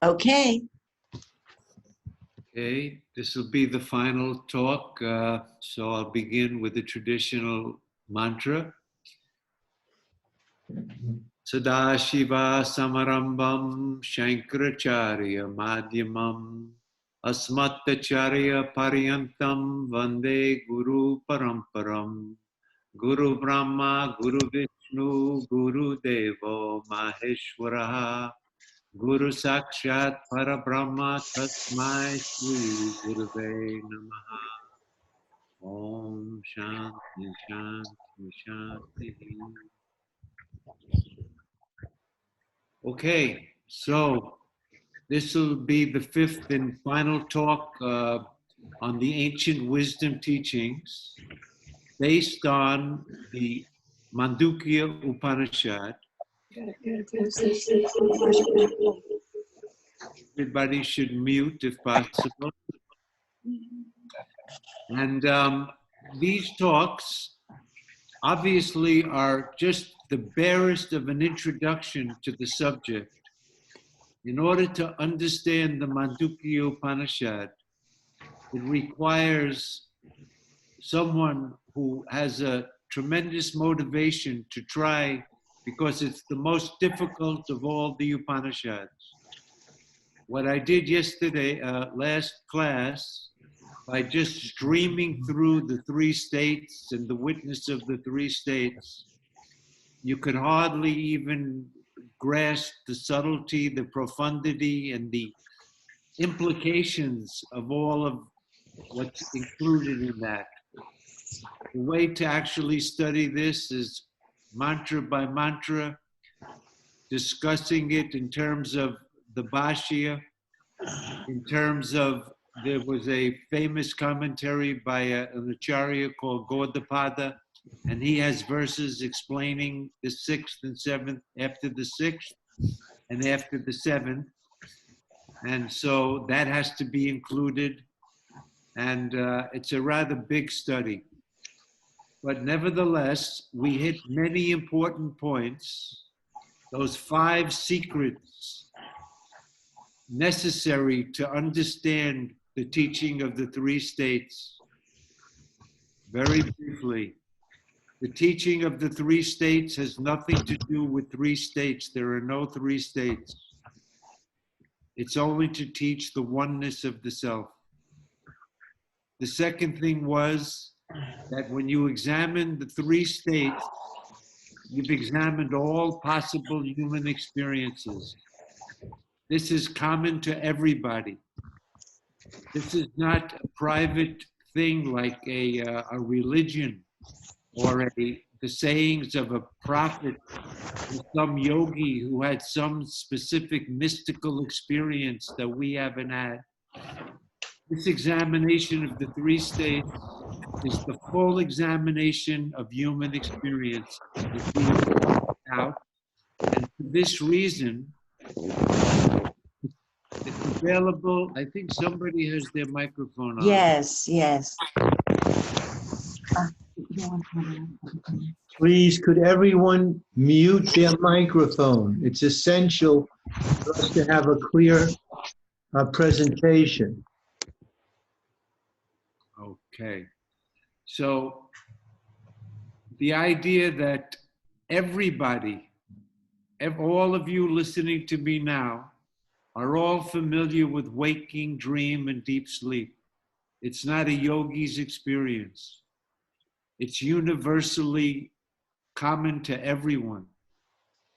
Okay. Okay, this will be the final talk, so I'll begin with the traditional mantra. Sadashiva Samarambam Shankaracharya Madhyamam Asmatacharya Paryantam Vande Guru Paramparam Guru Brahma Guru Vishnu Guru Devo Maheshwaraha Guru Sakshat Parabrahma Tasmai Shri Gurave Namaha. Om Shanti Shanti Shanti. Okay, so this will be the fifth and final talk on the ancient wisdom teachings based on the Mandukya Upanishad. Everybody should mute if possible. And these talks obviously are just the barest of an introduction to the subject. In order to understand the Mandukya Upanishad, it requires someone who has a tremendous motivation to try, because it's the most difficult of all the Upanishads. What I did yesterday, last class, by just streaming through the three states and the witness of the three states, you could hardly even grasp the subtlety, the profundity, and the implications of all of what's included in that. The way to actually study this is mantra by mantra, discussing it in terms of the Bhashya, in terms of, there was a famous commentary by an acharya called Gaudapada, and he has verses explaining the sixth and seventh after the sixth and after the seventh. And so that has to be included. And it's a rather big study. But nevertheless, we hit many important points, those 5 secrets necessary to understand the teaching of the 3 states. Very briefly, the teaching of the 3 states has nothing to do with 3 states. There are no 3 states. It's only to teach the oneness of the self. The second thing was that when you examine the 3 states, you've examined all possible human experiences. This is common to everybody. This is not a private thing like a religion or the sayings of a prophet or some yogi who had some specific mystical experience that we haven't had. This examination of the 3 states is the full examination of human experience. Out. And for this reason, it's available. I think somebody has their microphone on. Yes, yes. Please, could everyone mute their microphone? It's essential for us to have a clear presentation. Okay. So the idea that everybody, all of you listening to me now, are all familiar with waking, dream, and deep sleep. It's not a yogi's experience. It's universally common to everyone.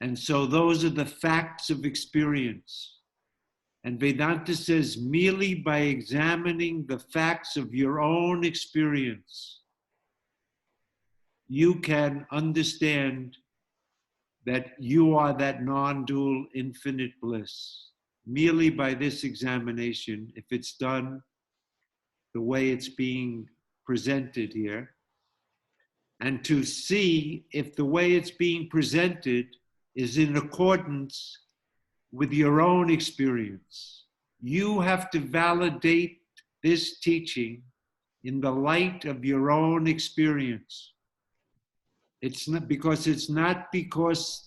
And so those are the facts of experience. And Vedanta says merely by examining the facts of your own experience, you can understand that you are that non-dual infinite bliss. Merely by this examination, if it's done the way it's being presented here, and to see if the way it's being presented is in accordance with your own experience. You have to validate this teaching in the light of your own experience. It's not because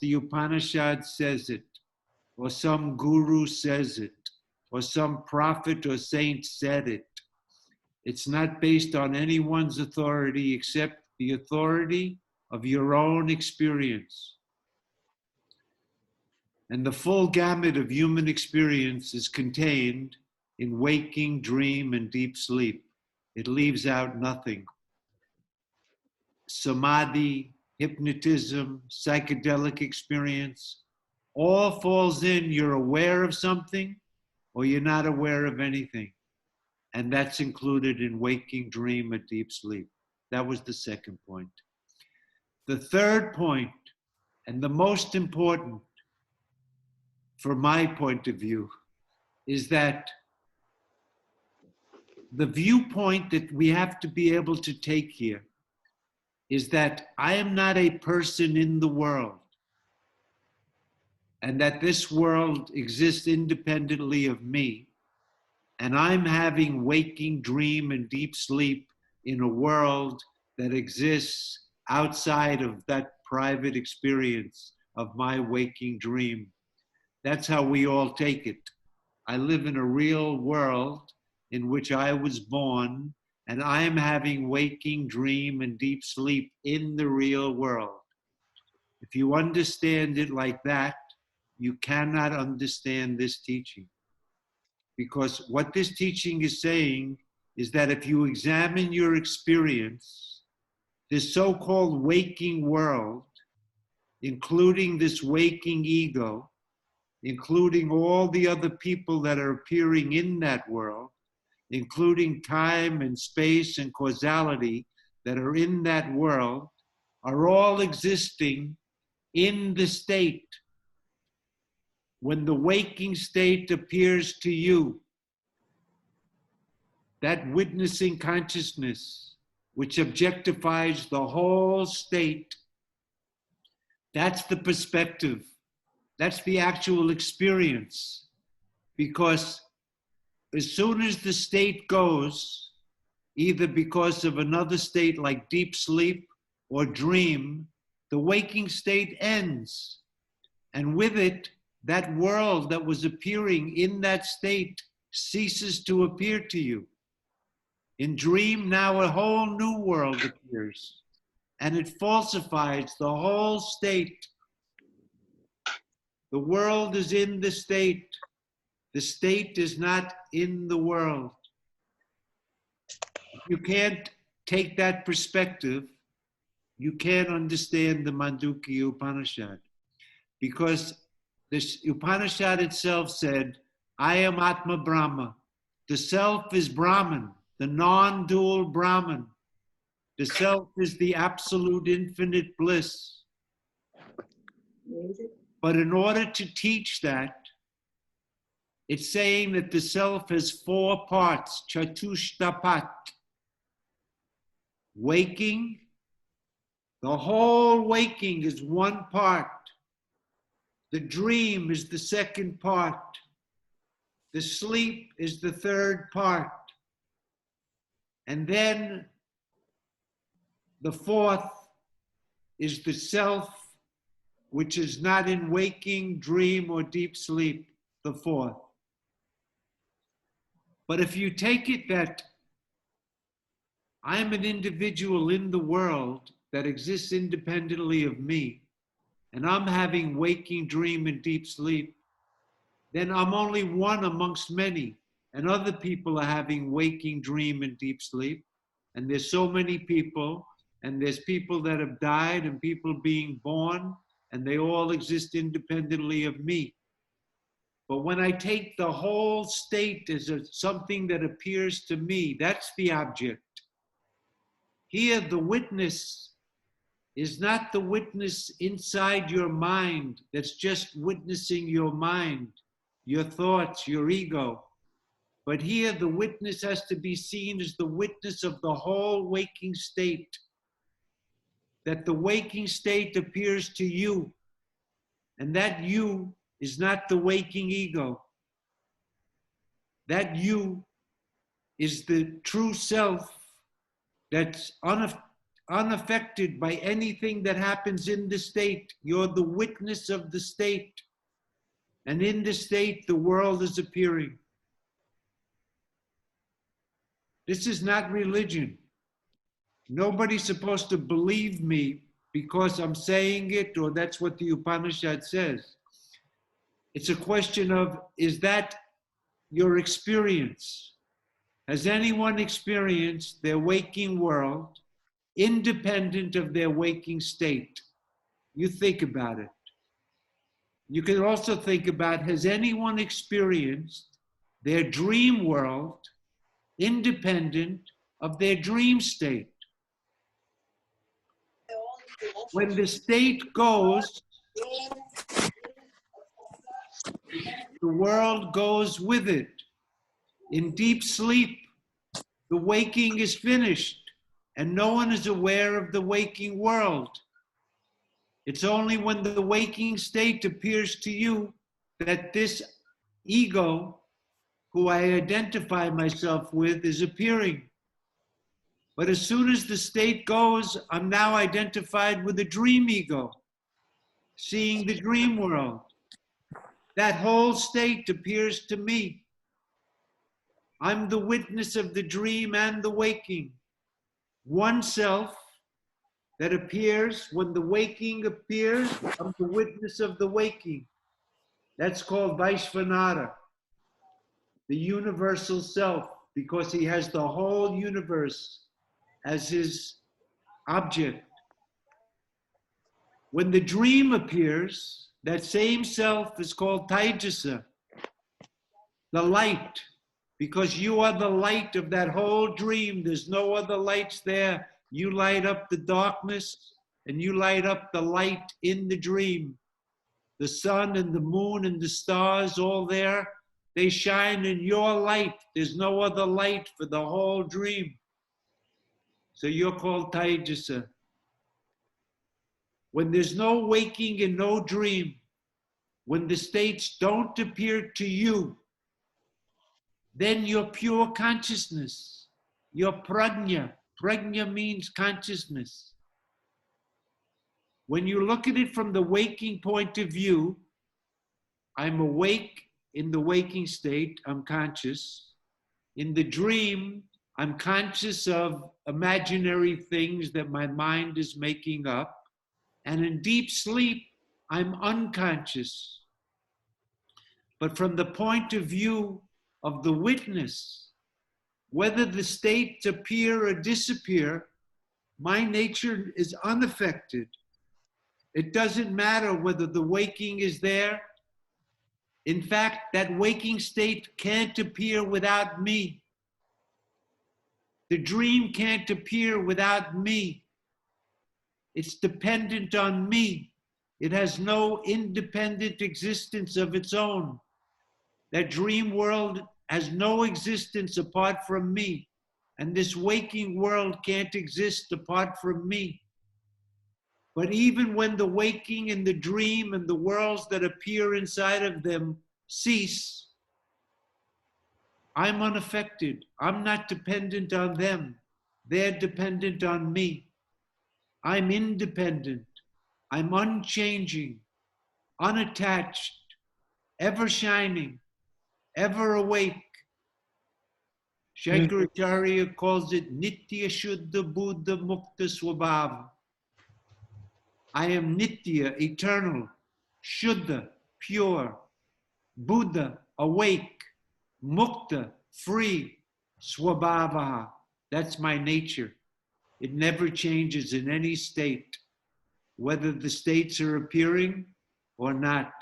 the Upanishad says it, or some guru says it, or some prophet or saint said it. It's not based on anyone's authority except the authority of your own experience. And the full gamut of human experience is contained in waking, dream, and deep sleep. It leaves out nothing. Samadhi, hypnotism, psychedelic experience, all falls in. You're aware of something or you're not aware of anything. And that's included in waking, dream, or deep sleep. That was the second point. The third point, and the most important from my point of view, is that the viewpoint that we have to be able to take here is that I am not a person in the world, and that this world exists independently of me, and I'm having waking, dream, and deep sleep in a world that exists outside of that private experience of my waking dream. That's how we all take it. I live in a real world in which I was born, and I am having waking, dream, and deep sleep in the real world. If you understand it like that, you cannot understand this teaching. Because what this teaching is saying is that if you examine your experience, this so-called waking world, including this waking ego, including all the other people that are appearing in that world, including time and space and causality that are in that world, are all existing in the state. When the waking state appears to you, that witnessing consciousness, which objectifies the whole state, that's the perspective. That's the actual experience. Because as soon as the state goes, either because of another state like deep sleep or dream, the waking state ends. And with it, that world that was appearing in that state ceases to appear to you. In dream, now a whole new world appears, and it falsifies the whole state. The world is in the state. The state is not in the world. If you can't take that perspective, you can't understand the Mandukya Upanishad. Because this Upanishad itself said, I am Atma Brahma. The self is Brahman, the non-dual Brahman. The self is the absolute infinite bliss. But in order to teach that, it's saying that the self has four parts, chatushtapat. Waking, the whole waking is one part. The dream is the second part. The sleep is the third part. And then the fourth is the self, which is not in waking, dream, or deep sleep, the fourth. But if you take it that I'm an individual in the world that exists independently of me, and I'm having waking, dream, and deep sleep, then I'm only one amongst many, and other people are having waking, dream, and deep sleep, and there's so many people, and there's people that have died and people being born, and they all exist independently of me. But when I take the whole state as something that appears to me, that's the object. Here, the witness is not the witness inside your mind that's just witnessing your mind, your thoughts, your ego. But here, the witness has to be seen as the witness of the whole waking state. That the waking state appears to you, and that you is not the waking ego. That you is the true self that's unaffected by anything that happens in the state. You're the witness of the state. And in the state, the world is appearing. This is not religion. Nobody's supposed to believe me because I'm saying it or that's what the Upanishad says. It's a question of, is that your experience? Has anyone experienced their waking world independent of their waking state? You think about it. You can also think about, has anyone experienced their dream world independent of their dream state? When the state goes, the world goes with it. In deep sleep, the waking is finished, and no one is aware of the waking world. It's only when the waking state appears to you that this ego, who I identify myself with, is appearing. But as soon as the state goes, I'm now identified with the dream ego, seeing the dream world. That whole state appears to me. I'm the witness of the dream and the waking. One self that appears when the waking appears, I'm the witness of the waking. That's called Vaishvanara, the universal self, because he has the whole universe as his object. When the dream appears, that same self is called Taijasa, the light, because you are the light of that whole dream. There's no other lights there. You light up the darkness and you light up the light in the dream. The sun and the moon and the stars, all there, they shine in your light. There's no other light for the whole dream. So you're called Taijasa. When there's no waking and no dream, when the states don't appear to you, then you're pure consciousness. You're prajna. Prajna means consciousness. When you look at it from the waking point of view, I'm awake in the waking state, I'm conscious. In the dream, I'm conscious of imaginary things that my mind is making up. And in deep sleep, I'm unconscious. But from the point of view of the witness, whether the states appear or disappear, my nature is unaffected. It doesn't matter whether the waking is there. In fact, that waking state can't appear without me. The dream can't appear without me. It's dependent on me. It has no independent existence of its own. That dream world has no existence apart from me. And this waking world can't exist apart from me. But even when the waking and the dream and the worlds that appear inside of them cease, I'm unaffected. I'm not dependent on them. They're dependent on me. I'm independent. I'm unchanging, unattached, ever shining, ever awake. Shankaracharya calls it Nitya Shuddha Buddha Mukta Swabhava. I am Nitya, eternal, Shuddha, pure, Buddha, awake, Mukta, free, Swabhava. That's my nature. It never changes in any state, whether the states are appearing or not.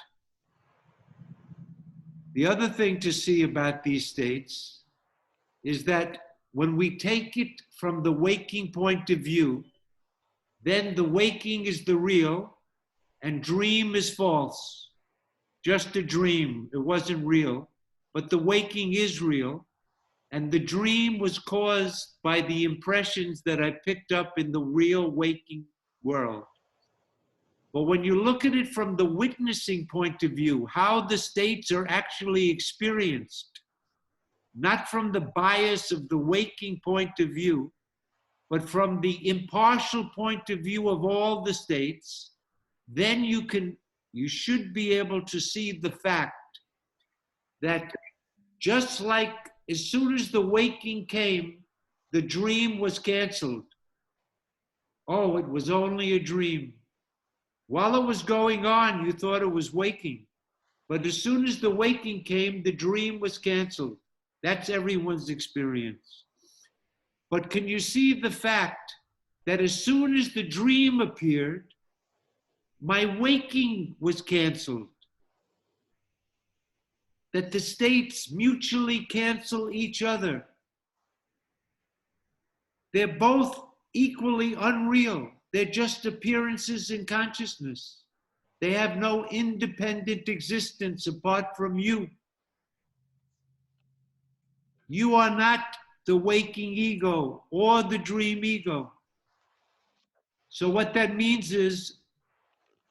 The other thing to see about these states is that when we take it from the waking point of view, then the waking is the real and dream is false. Just a dream, it wasn't real, but the waking is real. And the dream was caused by the impressions that I picked up in the real waking world. But when you look at it from the witnessing point of view, how the states are actually experienced, not from the bias of the waking point of view, but from the impartial point of view of all the states, then you should be able to see the fact that just like as soon as the waking came, the dream was canceled. Oh, it was only a dream. While it was going on, you thought it was waking. But as soon as the waking came, the dream was canceled. That's everyone's experience. But can you see the fact that as soon as the dream appeared, my waking was canceled? That the states mutually cancel each other. They're both equally unreal. They're just appearances in consciousness. They have no independent existence apart from you. You are not the waking ego or the dream ego. So what that means is,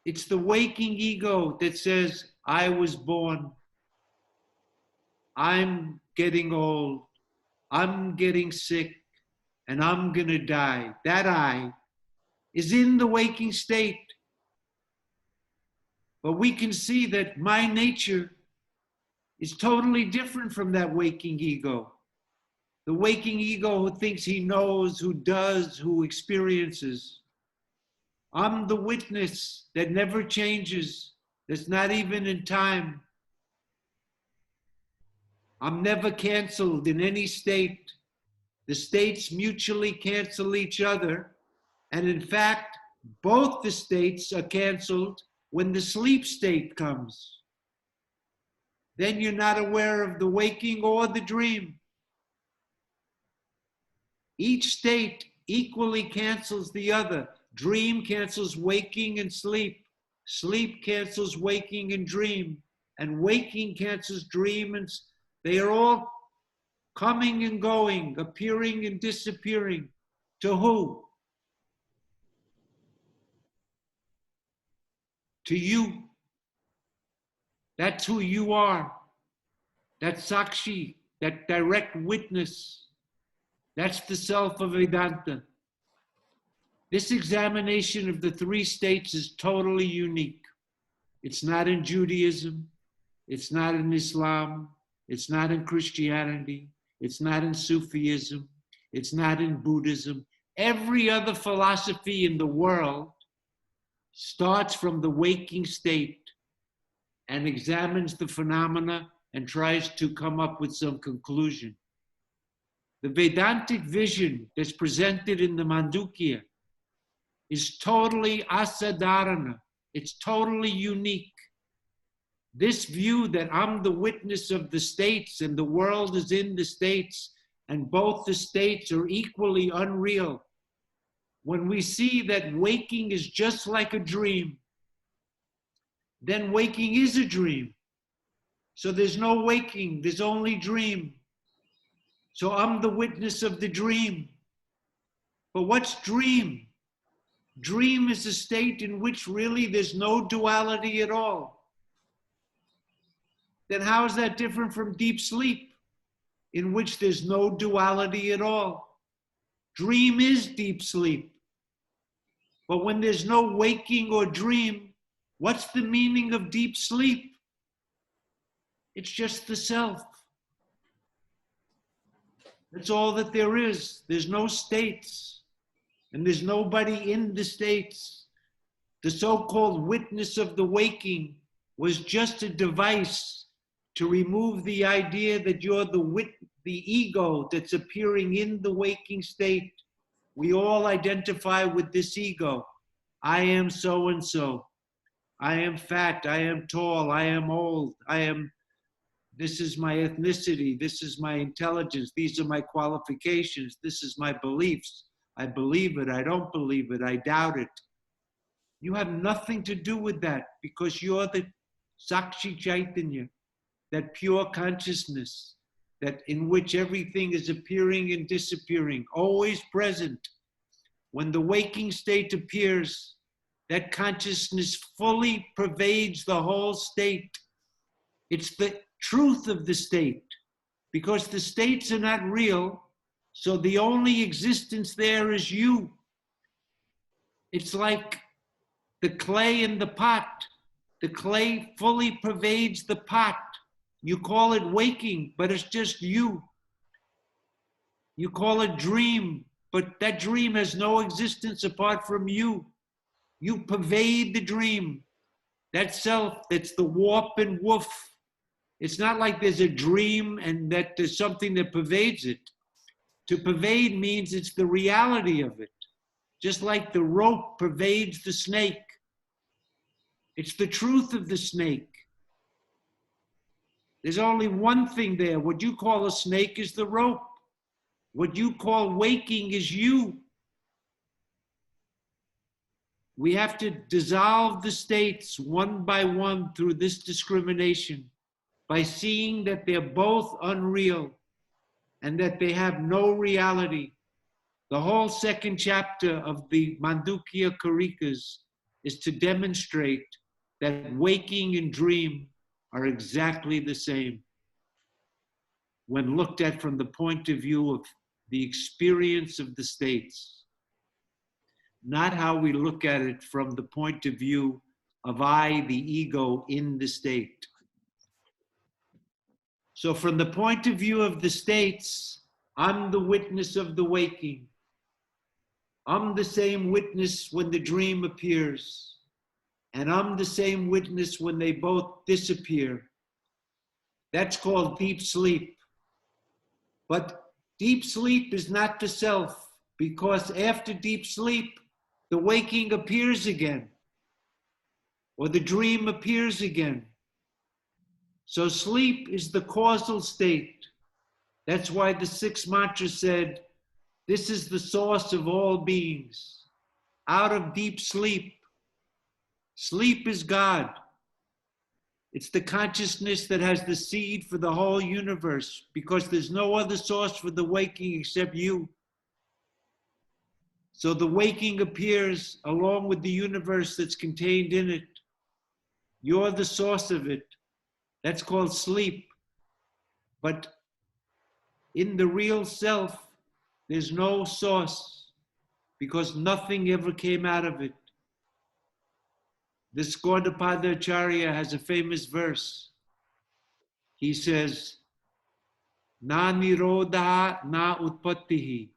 it's the waking ego that says, I was born, I'm getting old, I'm getting sick, and I'm gonna die. That I is in the waking state. But we can see that my nature is totally different from that waking ego. The waking ego who thinks he knows, who does, who experiences. I'm the witness that never changes, that's not even in time. I'm never canceled in any state. The states mutually cancel each other. And in fact, both the states are canceled when the sleep state comes. Then you're not aware of the waking or the dream. Each state equally cancels the other. Dream cancels waking and sleep. Sleep cancels waking and dream. And waking cancels dream. And they are all coming and going, appearing and disappearing. To who? To you. That's who you are. That Sakshi, that direct witness. That's the self of Vedanta. This examination of the three states is totally unique. It's not in Judaism. It's not in Islam. It's not in Christianity. It's not in Sufism. It's not in Buddhism. Every other philosophy in the world starts from the waking state and examines the phenomena and tries to come up with some conclusion. The Vedantic vision that's presented in the Mandukya is totally asadharana. It's totally unique. This view that I'm the witness of the states and the world is in the states and both the states are equally unreal. When we see that waking is just like a dream, then waking is a dream. So there's no waking, there's only dream. So I'm the witness of the dream. But what's dream? Dream is a state in which really there's no duality at all. Then how is that different from deep sleep, in which there's no duality at all? Dream is deep sleep. But when there's no waking or dream, what's the meaning of deep sleep? It's just the self. That's all that there is. There's no states, and there's nobody in the states. The so-called witness of the waking was just a device to remove the idea that you're the ego that's appearing in the waking state. We all identify with this ego. I am so-and-so. I am fat. I am tall. I am old. This is my ethnicity. This is my intelligence. These are my qualifications. This is my beliefs. I believe it. I don't believe it. I doubt it. You have nothing to do with that because you're the Sakshi Chaitanya, that pure consciousness, that in which everything is appearing and disappearing, always present. When the waking state appears, that consciousness fully pervades the whole state. It's the truth of the state, because the states are not real, so the only existence there is you. It's like the clay in the pot. The clay fully pervades the pot. You call it waking, but it's just you. You call it dream, but that dream has no existence apart from you. You pervade the dream. That self, that's the warp and woof. It's not like there's a dream and that there's something that pervades it. To pervade means it's the reality of it. Just like the rope pervades the snake. It's the truth of the snake. There's only one thing there. What you call a snake is the rope. What you call waking is you. We have to dissolve the states one by one through this discrimination by seeing that they're both unreal and that they have no reality. The whole second chapter of the Mandukya Karikas is to demonstrate that waking and dream are exactly the same when looked at from the point of view of the experience of the states, not how we look at it from the point of view of I, the ego, in the state. So from the point of view of the states, I'm the witness of the waking. I'm the same witness when the dream appears. And I'm the same witness when they both disappear. That's called deep sleep. But deep sleep is not the self, because after deep sleep, the waking appears again, or the dream appears again. So sleep is the causal state. That's why the sixth mantra said, this is the source of all beings. Out of deep sleep, sleep is God. It's the consciousness that has the seed for the whole universe, because there's no other source for the waking except you. So the waking appears along with the universe that's contained in it. You're the source of it. That's called sleep. But in the real self, there's no source, because nothing ever came out of it. This Gaudapada Acharya has a famous verse. He says, Na nirodha na utpattihi,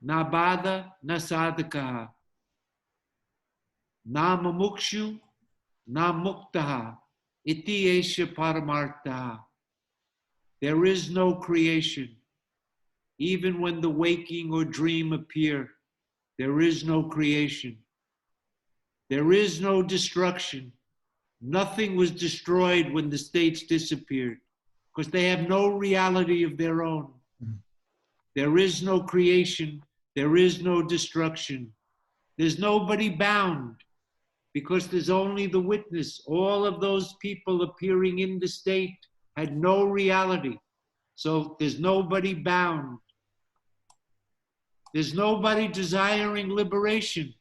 na bada na sadhakaha, na mamukshu na muktaha, iti esha paramarthaha. There is no creation. Even when the waking or dream appear, there is no creation. There is no destruction. Nothing was destroyed when the states disappeared, because they have no reality of their own. There is no creation. There is no destruction. There's nobody bound, because there's only the witness. All of those people appearing in the state had no reality. So there's nobody bound. There's nobody desiring liberation.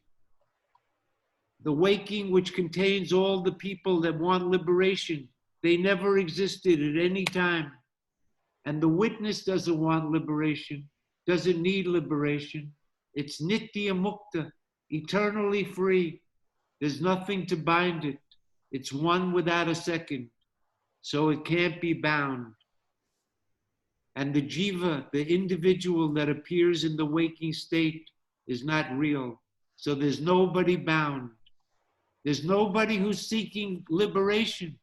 The waking, which contains all the people that want liberation, they never existed at any time. And the witness doesn't want liberation, doesn't need liberation. It's nitya mukta, eternally free. There's nothing to bind it. It's one without a second. So it can't be bound. And the jiva, the individual that appears in the waking state, is not real. So there's nobody bound. There's nobody who's seeking liberation.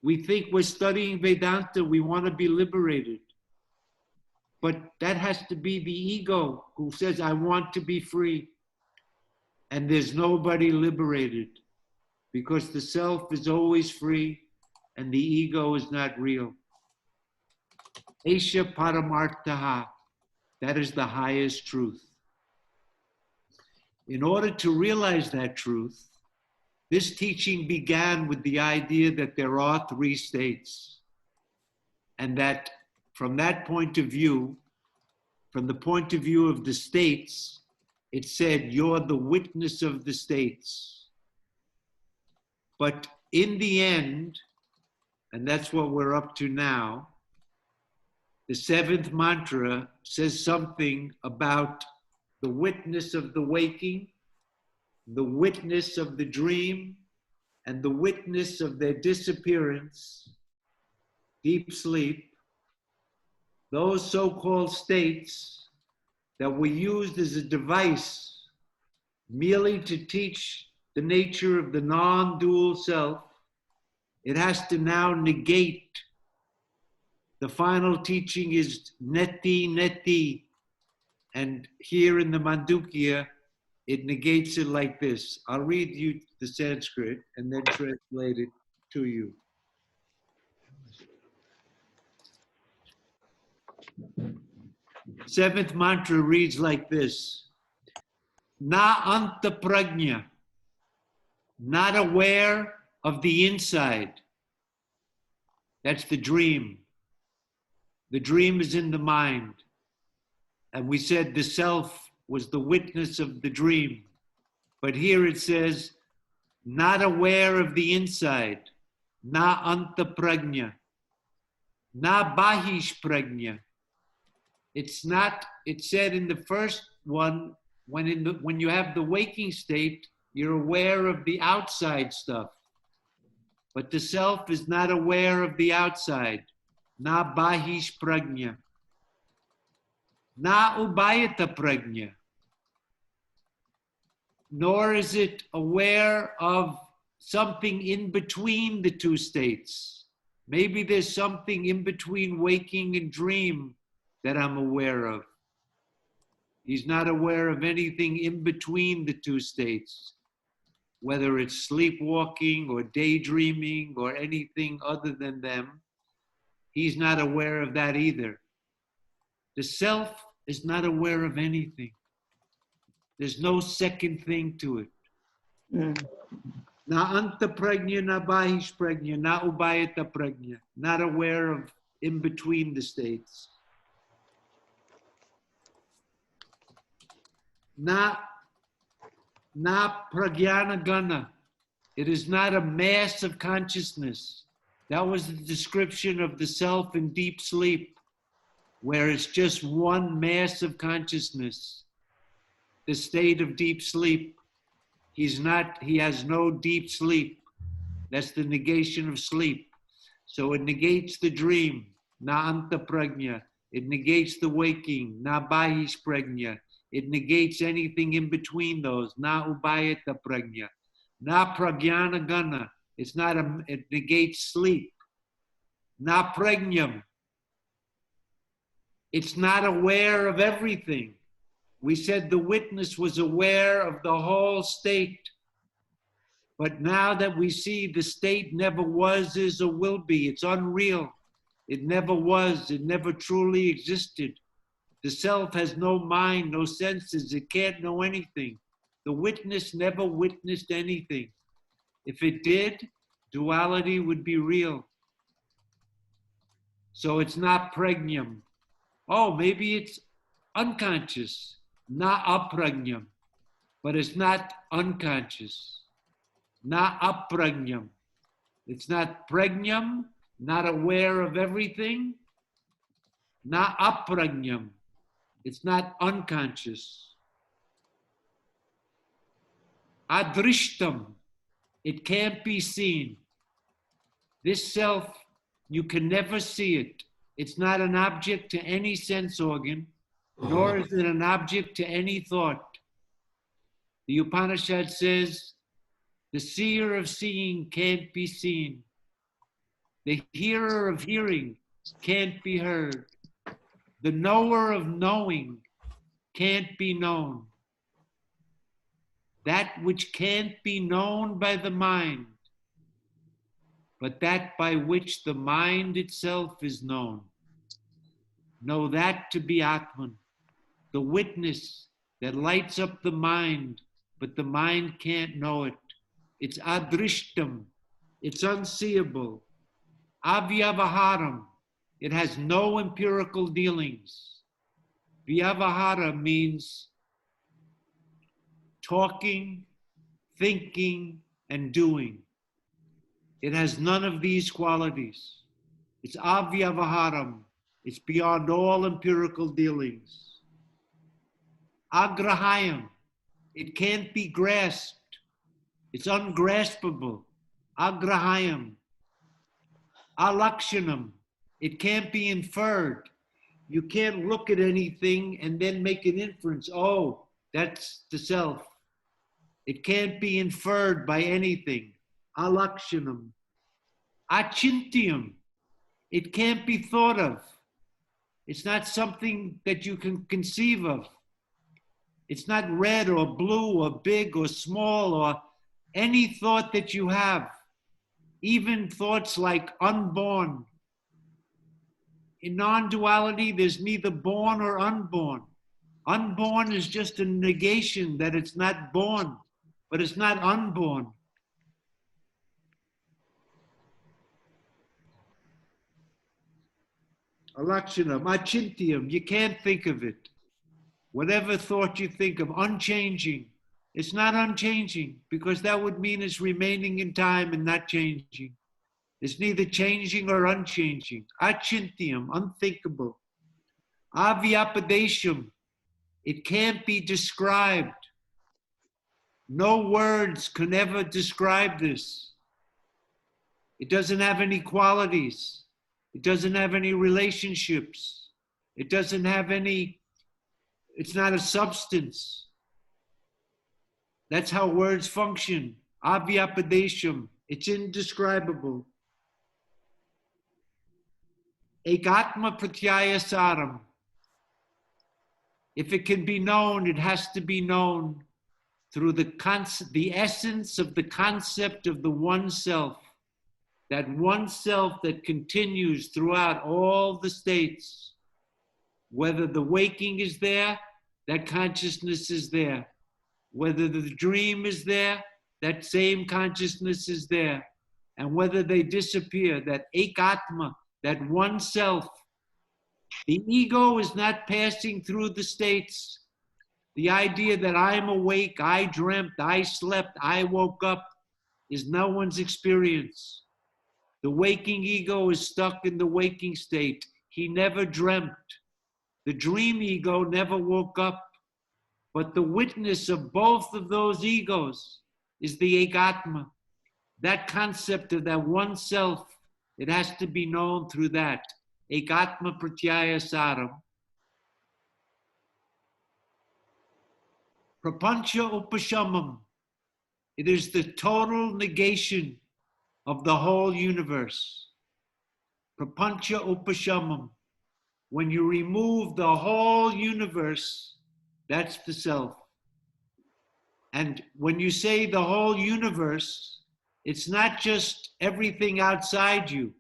We think we're studying Vedanta, we want to be liberated. But that has to be the ego who says, I want to be free. And there's nobody liberated, because the self is always free and the ego is not real. Esha paramarthaha, that is the highest truth. In order to realize that truth, this teaching began with the idea that there are three states, and that from that point of view, from the point of view of the states, it said, you're the witness of the states. But in the end, and that's what we're up to now, the seventh mantra says something about the witness of the waking, the witness of the dream, and the witness of their disappearance, deep sleep. those so-called states that were used as a device merely to teach the nature of the non-dual self, it has to now negate. The final teaching is neti neti. And here in the Mandukya, it negates it like this. I'll read you the Sanskrit and then translate it to you. Seventh mantra reads like this. Na anta prajna, not aware of the inside. That's the dream. The dream is in the mind. And we said the self was the witness of the dream. But here it says, not aware of the inside. Na anta prajna. Na bahish prajna. It's not, it said in the first one, when you have the waking state, you're aware of the outside stuff. But the self is not aware of the outside. Na bahish prajna. Na ubayata prajna. Nor is it aware of something in between the two states. Maybe there's something in between waking and dream that I'm aware of. He's not aware of anything in between the two states, whether it's sleepwalking or daydreaming or anything other than them. He's not aware of that either. The self is not aware of anything. There's no second thing to it. Na anta prajna, na bahish prajna, na ubayata prajna. Not aware of in between the states. Na pragyana gana. It is not a mass of consciousness. That was the description of the self in deep sleep, where it's just one mass of consciousness. The state of deep sleep. He has no deep sleep. That's the negation of sleep. So it negates the dream, na anta prajna. It negates the waking, na bahish prajna. It negates anything in between those, na ubayata prajna. Na pragyana gana. It negates sleep. Na prajnam. It's not aware of everything. We said the witness was aware of the whole state. But now that we see the state never was, is, or will be, it's unreal. It never was, it never truly existed. The self has no mind, no senses, it can't know anything. The witness never witnessed anything. If it did, duality would be real. So it's not pragnam. Oh, maybe it's unconscious, na apragnam, but it's not unconscious. Na apragnam. It's not pragnam, not aware of everything. Na apragnam. It's not unconscious. Adrishtam. It can't be seen. This self, you can never see it. It's not an object to any sense organ, nor is it an object to any thought. The Upanishad says, the seer of seeing can't be seen. The hearer of hearing can't be heard. The knower of knowing can't be known. That which can't be known by the mind, but that by which the mind itself is known. Know that to be Atman, the witness that lights up the mind, but the mind can't know it. It's adrishtam, it's unseeable. Avyavaharam, it has no empirical dealings. Vyavahara means talking, thinking, and doing. It has none of these qualities. It's avyavaharam. It's beyond all empirical dealings. Agrahayam. It can't be grasped. It's ungraspable. Agrahayam. Alakshanam. It can't be inferred. You can't look at anything and then make an inference. Oh, that's the self. It can't be inferred by anything. Alakshanam. Achintyam. It can't be thought of. It's not something that you can conceive of. It's not red or blue or big or small or any thought that you have. Even thoughts like unborn. In non-duality, there's neither born or unborn. Unborn is just a negation that it's not born, but it's not unborn. Alakshanam, achintyam, you can't think of it. Whatever thought you think of, unchanging, it's not unchanging because that would mean it's remaining in time and not changing. It's neither changing or unchanging. Achintyam, unthinkable. Avyapadesham, it can't be described. No words can ever describe this. It doesn't have any qualities. It doesn't have any relationships. It doesn't have any, it's not a substance. That's how words function. Avyapadesham, it's indescribable. Ekatma pratyaya saram. If it can be known, it has to be known through the essence of the concept of the one self. That one self that continues throughout all the states. Whether the waking is there, that consciousness is there. Whether the dream is there, that same consciousness is there. And whether they disappear, that ekatma, that one self. The ego is not passing through the states. The idea that I'm awake, I dreamt, I slept, I woke up is no one's experience. The waking ego is stuck in the waking state. He never dreamt. The dream ego never woke up. But the witness of both of those egos is the ekatma. That concept of that one self, it has to be known through that. Ekatma pratyaya saram. Prapancha upashamam. It is the total negation of the whole universe. Prapancha upashamam. When you remove the whole universe, that's the self. And when you say the whole universe, it's not just everything outside you.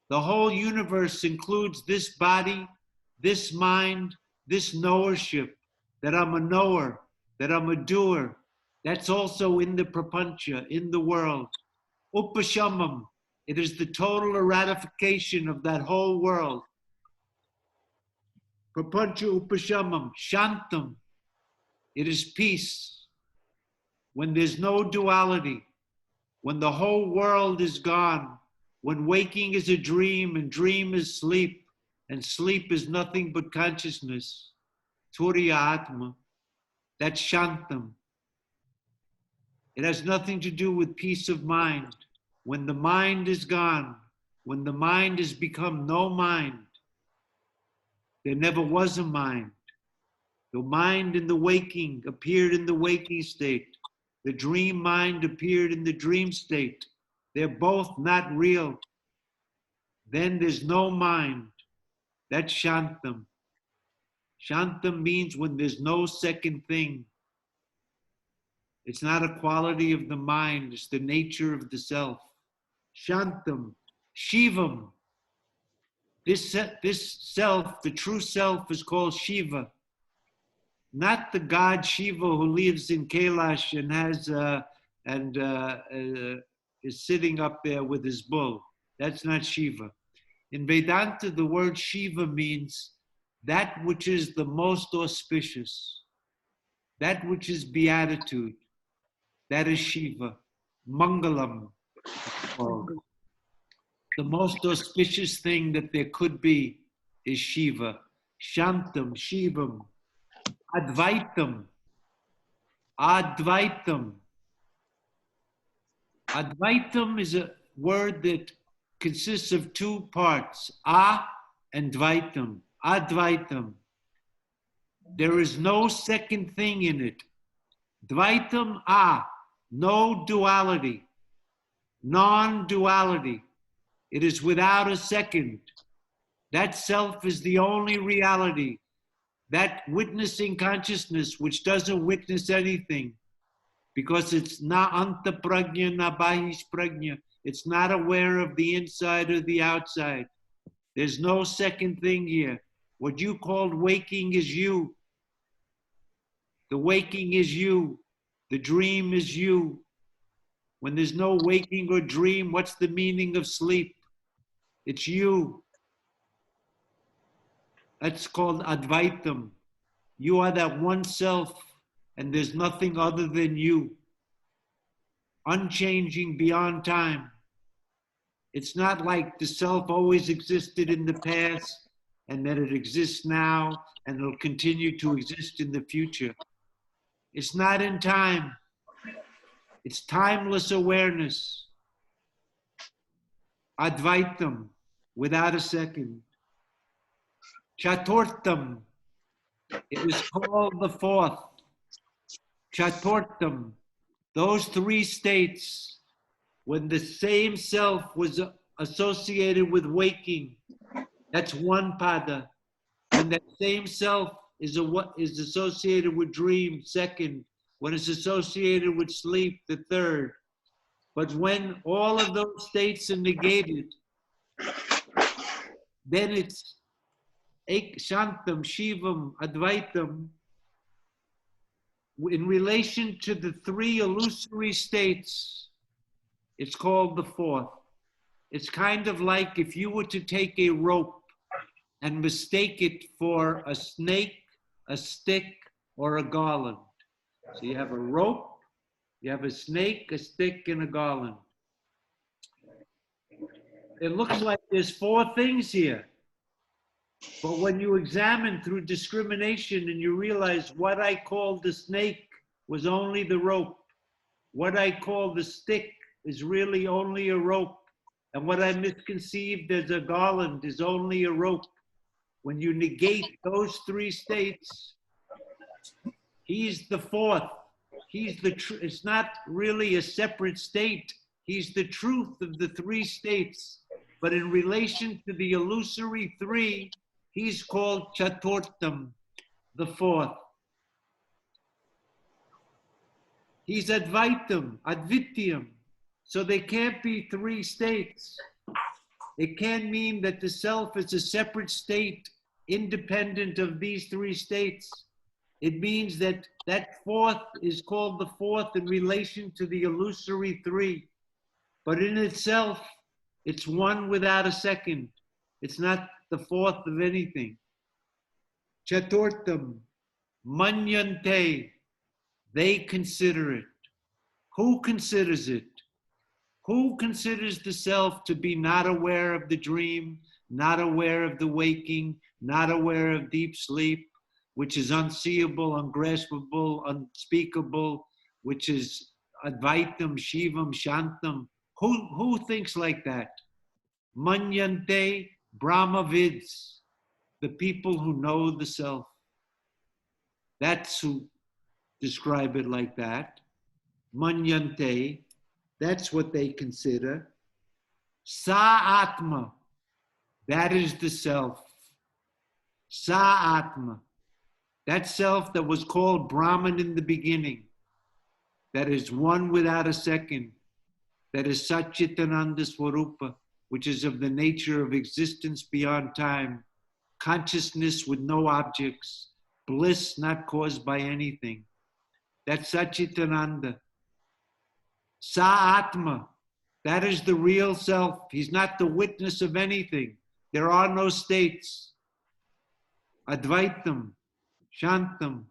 The whole universe includes this body, this mind, this knowership, that I'm a knower, that I'm a doer. That's also in the prapancha, in the world. Upashamam, it is the total eradication of that whole world. Prapancha upashamam, shantam, it is peace. When there's no duality, when the whole world is gone, when waking is a dream and dream is sleep, and sleep is nothing but consciousness, Turiya Atma, that's Shantam. It has nothing to do with peace of mind. When the mind is gone, when the mind has become no mind, there never was a mind. The mind in the waking appeared in the waking state. The dream mind appeared in the dream state. They're both not real. Then there's no mind. That's Shantam. Shantam means when there's no second thing. It's not a quality of the mind, it's the nature of the self. Shantam, Shivam. This self, the true self, is called Shiva. Not the god Shiva who lives in Kailash and is sitting up there with his bull. That's not Shiva. In Vedanta, the word Shiva means that which is the most auspicious, that which is beatitude. That is Shiva. Mangalam. The most auspicious thing that there could be is Shiva. Shantam, Shivam. Advaitam. Advaitam. Advaitam is a word that consists of two parts, A and Dvaitam. Advaitam. There is no second thing in it. Dvaitam, no duality, non-duality. It is without a second. That self is the only reality. That witnessing consciousness which doesn't witness anything, because it's na anta prajna na bahish prajna. It's not aware of the inside or the outside. There's no second thing here. What you called waking is you. The waking is you. The dream is you. When there's no waking or dream, what's the meaning of sleep? It's you. That's called Advaitam. You are that one self, and there's nothing other than you. Unchanging beyond time. It's not like the self always existed in the past, and that it exists now, and it'll continue to exist in the future. It's not in time. It's timeless awareness. Advaitam, without a second. Chaturtham, it is called the fourth. Chaturtham, those three states, when the same self was associated with waking, that's one pada. When that same self is associated with dream, second. When it's associated with sleep, the third. But when all of those states are negated, then it's Ek Shantam, Shivam, Advaitam. In relation to the three illusory states, it's called the fourth. It's kind of like if you were to take a rope and mistake it for a snake, a stick, or a garland. So you have a rope, you have a snake, a stick, and a garland. It looks like there's four things here. But when you examine through discrimination and you realize what I called the snake was only the rope, what I called the stick is really only a rope, and what I misconceived as a garland is only a rope. When you negate those three states, he's the fourth. He's the truth. It's not really a separate state. He's the truth of the three states. But in relation to the illusory three, he's called Chaturtham, the fourth. He's Advaitam, Advityam. So there can't be three states. It can mean that the self is a separate state, independent of these three states. It means that that fourth is called the fourth in relation to the illusory three. But in itself, it's one without a second. It's not the fourth of anything. Chaturtham, manyante, they consider it. Who considers it? Who considers the self to be not aware of the dream, not aware of the waking, not aware of deep sleep, which is unseeable, ungraspable, unspeakable, which is Advaitam, Shivam, Shantam? Who thinks like that? Manyante, Brahmavids, the people who know the self. That's who describe it like that. Manyante, that's what they consider. Sa Atma, that is the self. Sa Atma, that self that was called Brahman in the beginning, that is one without a second, that is Satchitananda Swarupa, which is of the nature of existence beyond time, consciousness with no objects, bliss not caused by anything. That's Satchitananda. Sa Atma, that is the real self. He's not the witness of anything. There are no states. Advaitam, Shantam.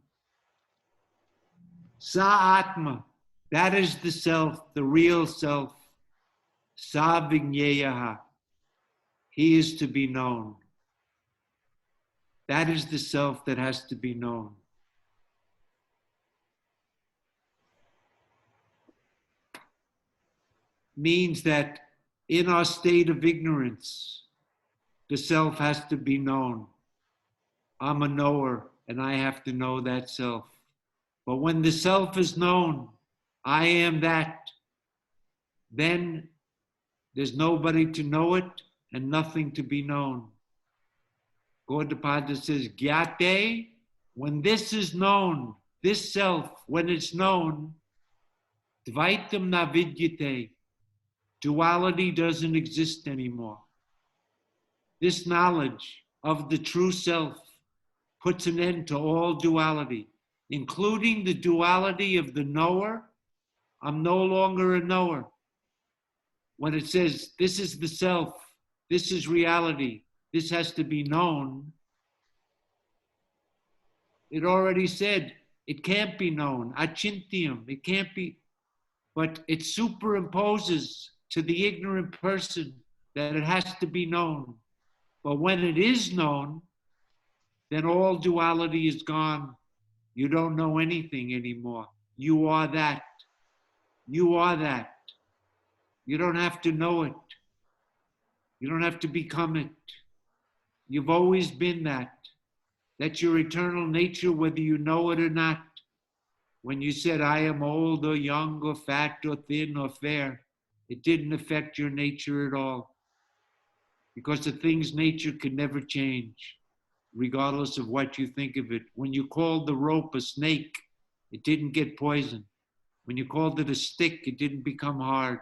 Sa Atma, that is the self, the real self. Sa Vigneyaha, he is to be known. That is the self that has to be known. Means that in our state of ignorance, the self has to be known. I'm a knower and I have to know that self. But when the self is known, I am that, then there's nobody to know it and nothing to be known. Gaudapada says, Gyate, when this is known, this self, when it's known, Dvaitam na vidyate, duality doesn't exist anymore. This knowledge of the true self puts an end to all duality, including the duality of the knower. I'm no longer a knower. When it says, this is the self, this is reality, this has to be known, it already said it can't be known. Achintyam, it can't be, but it superimposes to the ignorant person that it has to be known. But when it is known, then all duality is gone. You don't know anything anymore. You are that. You are that. You don't have to know it. You don't have to become it. You've always been that. That's your eternal nature, whether you know it or not. When you said, I am old or young or fat or thin or fair, it didn't affect your nature at all. Because the thing's nature can never change, regardless of what you think of it. When you called the rope a snake, it didn't get poisoned. When you called it a stick, it didn't become hard.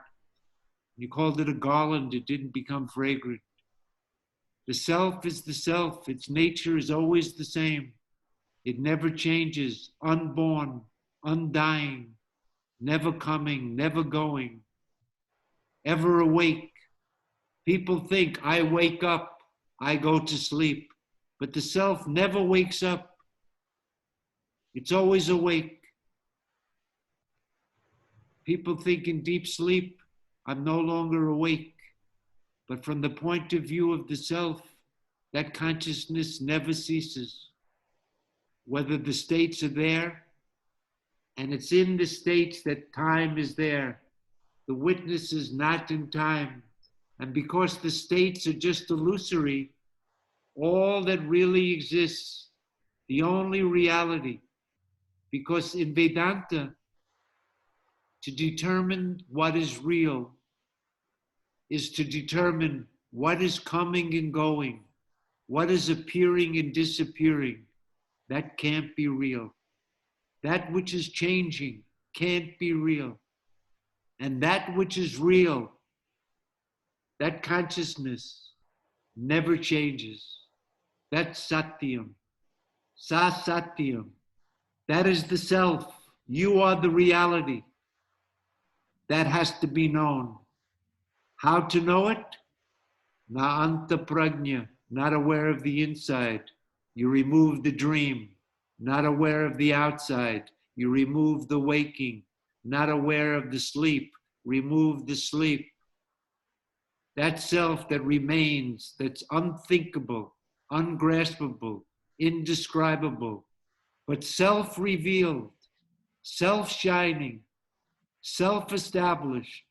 When you called it a garland, it didn't become fragrant. The self is the self. Its nature is always the same. It never changes, unborn, undying, never coming, never going, ever awake. People think, I wake up, I go to sleep. But the self never wakes up. It's always awake. People think in deep sleep, I'm no longer awake. But from the point of view of the self, that consciousness never ceases. Whether the states are there, and it's in the states that time is there. The witness is not in time. And because the states are just illusory, all that really exists, the only reality, because in Vedanta, to determine what is real is to determine what is coming and going, what is appearing and disappearing. That can't be real. That which is changing can't be real. And that which is real, that consciousness, never changes. That's Satyam. Sa Satyam. That is the self. You are the reality. That has to be known. How to know it? Na anta prajna, not aware of the inside. You remove the dream. Not aware of the outside. You remove the waking. Not aware of the sleep. Remove the sleep. That self that remains, that's unthinkable, ungraspable, indescribable, but self-revealed, self-shining, self-established.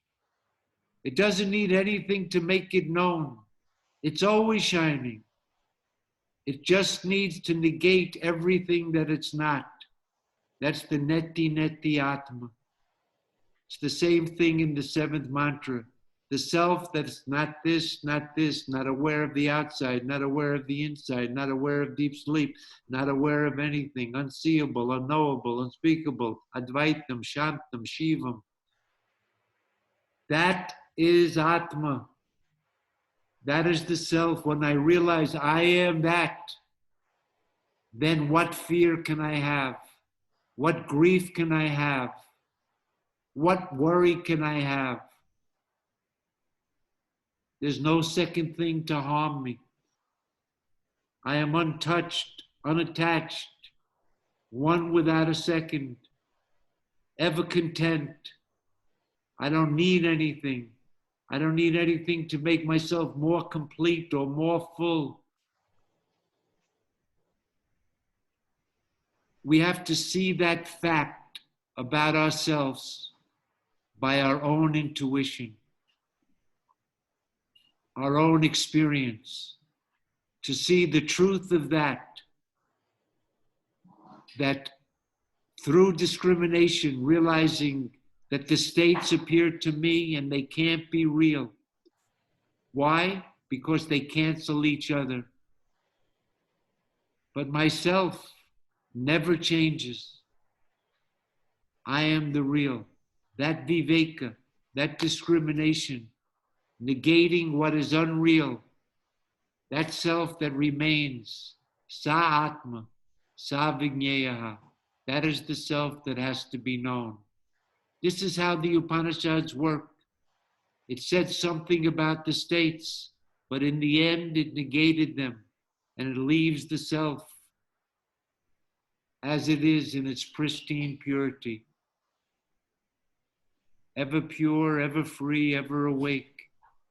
It doesn't need anything to make it known. It's always shining. It just needs to negate everything that it's not. That's the neti atma. It's the same thing in the seventh mantra. The self that's not this, not aware of the outside, not aware of the inside, not aware of deep sleep, not aware of anything, unseeable, unknowable, unspeakable, advaitam, shantam, shivam. That is Atma. That is the self. When I realize I am that, then what fear can I have? What grief can I have? What worry can I have? There's no second thing to harm me. I am untouched, unattached, one without a second, ever content. I don't need anything. I don't need anything to make myself more complete or more full. We have to see that fact about ourselves by our own intuition, our own experience, to see the truth of that that through discrimination, realizing that the states appear to me and they can't be real. Why? Because they cancel each other. But myself never changes. I am the real. That viveka, that discrimination, negating what is unreal, that self that remains, sa atma, sa vigneyaha, that is the self that has to be known. This is how the Upanishads work. It said something about the states, but in the end it negated them, and it leaves the self as it is in its pristine purity. Ever pure, ever free, ever awake.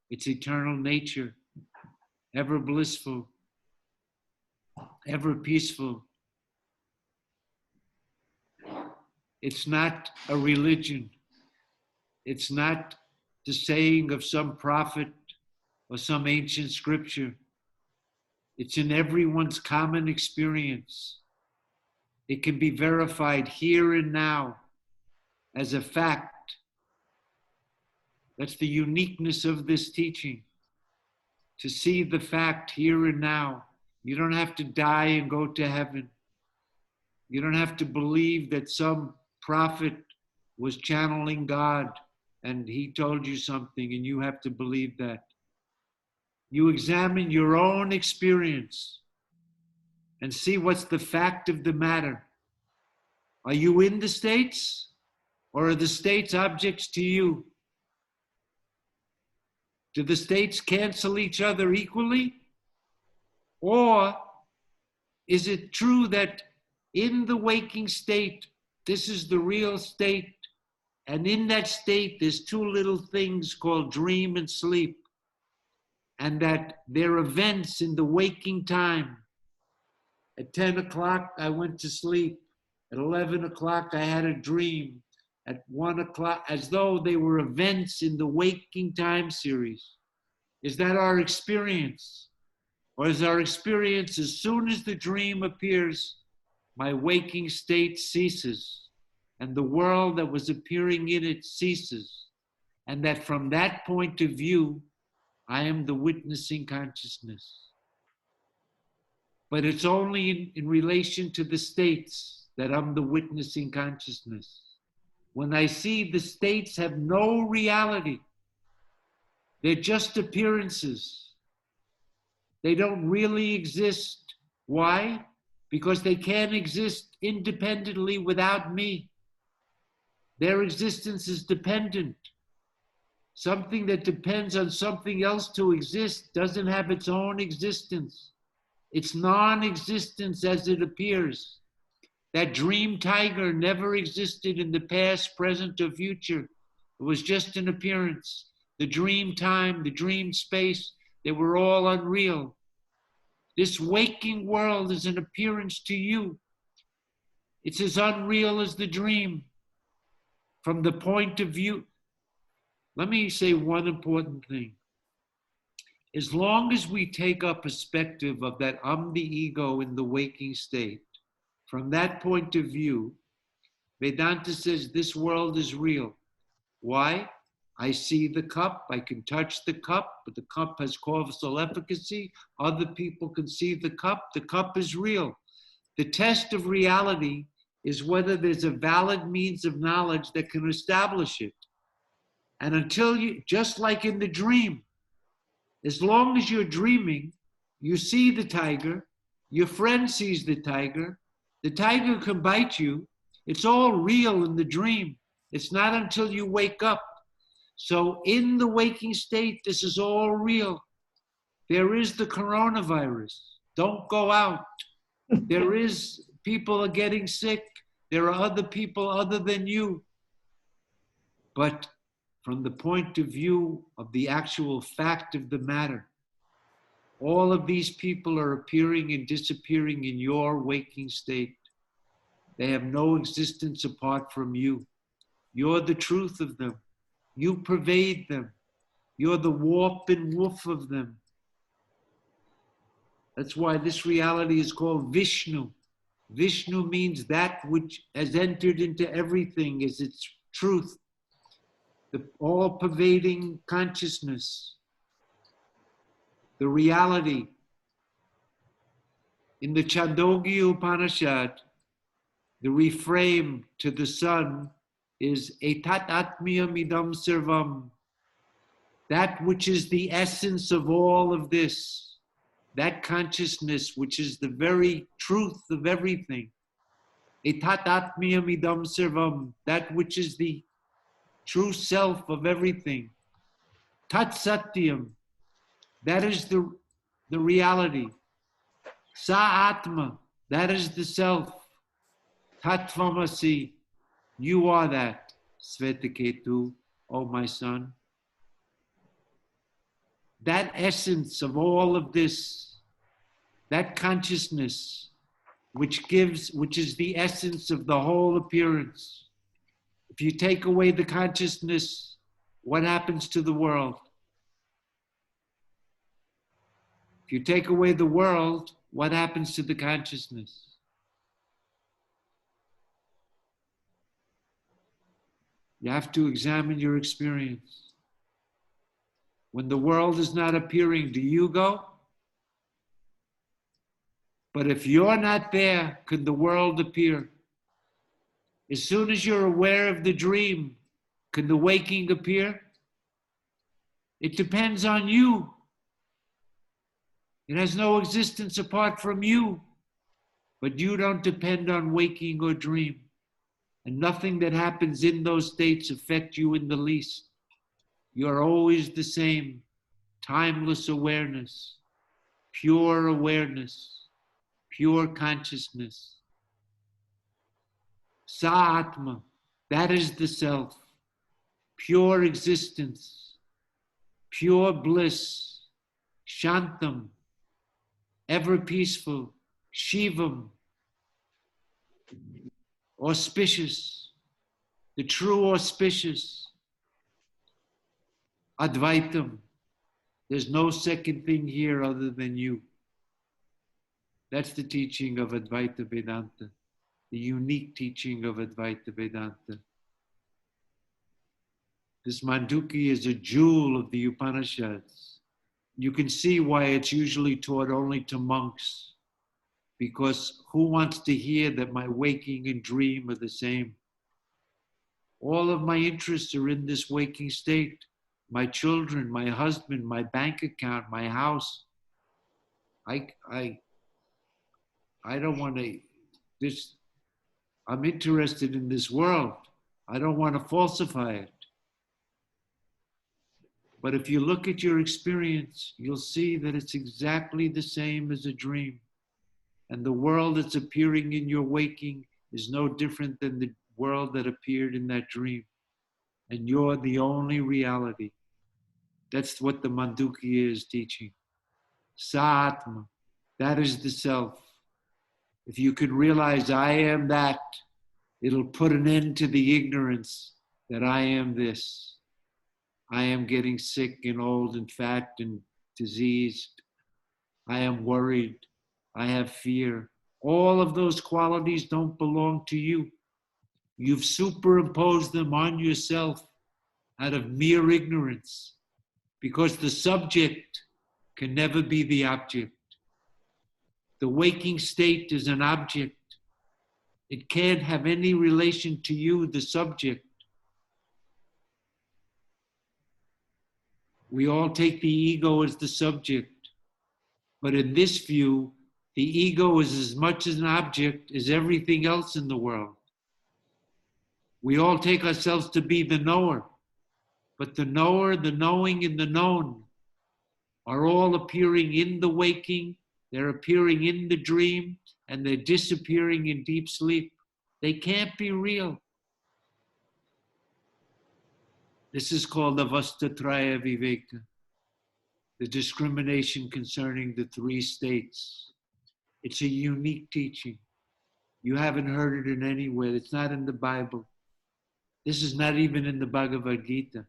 Its eternal nature, ever blissful, ever peaceful. It's not a religion. It's not the saying of some prophet or some ancient scripture. It's in everyone's common experience. It can be verified here and now as a fact. That's the uniqueness of this teaching, to see the fact here and now. You don't have to die and go to heaven. You don't have to believe that some prophet was channeling God and he told you something and you have to believe that. You examine your own experience and see what's the fact of the matter. Are you in the states, or are the states objects to you? Do the states cancel each other equally? Or is it true that in the waking state, this is the real state, and in that state there's two little things called dream and sleep, and that they're events in the waking time. At 10 o'clock, I went to sleep. At 11 o'clock, I had a dream. At 1 o'clock, as though they were events in the waking time series. Is that our experience? Or is our experience, as soon as the dream appears, my waking state ceases, and the world that was appearing in it ceases, and that from that point of view, I am the witnessing consciousness. But it's only in relation to the states that I'm the witnessing consciousness. When I see the states have no reality, they're just appearances. They don't really exist. Why? Because they can't exist independently without me. Their existence is dependent. Something that depends on something else to exist doesn't have its own existence. It's non-existence as it appears. That dream tiger never existed in the past, present, or future. It was just an appearance. The dream time, the dream space, they were all unreal. This waking world is an appearance to you. It's as unreal as the dream. From the point of view, let me say one important thing. As long as we take up perspective of that I'm the ego in the waking state, from that point of view, Vedanta says this world is real. Why? I see the cup, I can touch the cup, but the cup has causal efficacy. Other people can see the cup is real. The test of reality is whether there's a valid means of knowledge that can establish it. And until you, just like in the dream, as long as you're dreaming, you see the tiger, your friend sees the tiger can bite you. It's all real in the dream. It's not until you wake up. So in the waking state, this is all real. There is the coronavirus. Don't go out. There is, people are getting sick. There are other people other than you. But from the point of view of the actual fact of the matter, all of these people are appearing and disappearing in your waking state. They have no existence apart from you. You're the truth of them. You pervade them. You're the warp and woof of them. That's why this reality is called Vishnu. Vishnu means that which has entered into everything as its truth, the all-pervading consciousness, the reality. In the Mandukya Upanishad, the refrain to the sun is Etat Atmiyam Idam Sarvam, that which is the essence of all of this, that consciousness which is the very truth of everything. Etat Atmiyam Idam Sarvam, that which is the true self of everything. Tat Satyam, that is the reality. Sa Atma, that is the self. Tatvamasi, you are that. Svetaketu, oh my son. That essence of all of this, that consciousness, which is the essence of the whole appearance. If you take away the consciousness, what happens to the world? If you take away the world, what happens to the consciousness? You have to examine your experience. When the world is not appearing, do you go? But if you're not there, could the world appear? As soon as you're aware of the dream, can the waking appear? It depends on you. It has no existence apart from you. But you don't depend on waking or dream. And nothing that happens in those states affect you in the least. You're always the same. Timeless awareness, pure consciousness. Sa-atma, that is the self. Pure existence, pure bliss, shantam, ever peaceful, shivam, auspicious, the true auspicious, advaitam. There's no second thing here other than you. That's the teaching of Advaita Vedanta, the unique teaching of Advaita Vedanta. This Mandukya is a jewel of the Upanishads. You can see why it's usually taught only to monks, because who wants to hear that my waking and dream are the same? All of my interests are in this waking state. My children, my husband, my bank account, my house. I don't want to, I'm interested in this world. I don't want to falsify it. But if you look at your experience, you'll see that it's exactly the same as a dream. And the world that's appearing in your waking is no different than the world that appeared in that dream. And you're the only reality. That's what the Mandukya is teaching. Sa-atma, that is the self. If you could realize I am that, it'll put an end to the ignorance that I am this. I am getting sick and old and fat and diseased. I am worried. I have fear. All of those qualities don't belong to you. You've superimposed them on yourself out of mere ignorance, because the subject can never be the object. The waking state is an object. It can't have any relation to you, the subject. We all take the ego as the subject, but in this view, the ego is as much as an object as everything else in the world. We all take ourselves to be the knower, but the knower, the knowing, and the known are all appearing in the waking, they're appearing in the dream, and they're disappearing in deep sleep. They can't be real. This is called avastatraya viveka, the discrimination concerning the three states. It's a unique teaching. You haven't heard it in anywhere. It's not in the Bible. This is not even in the Bhagavad Gita.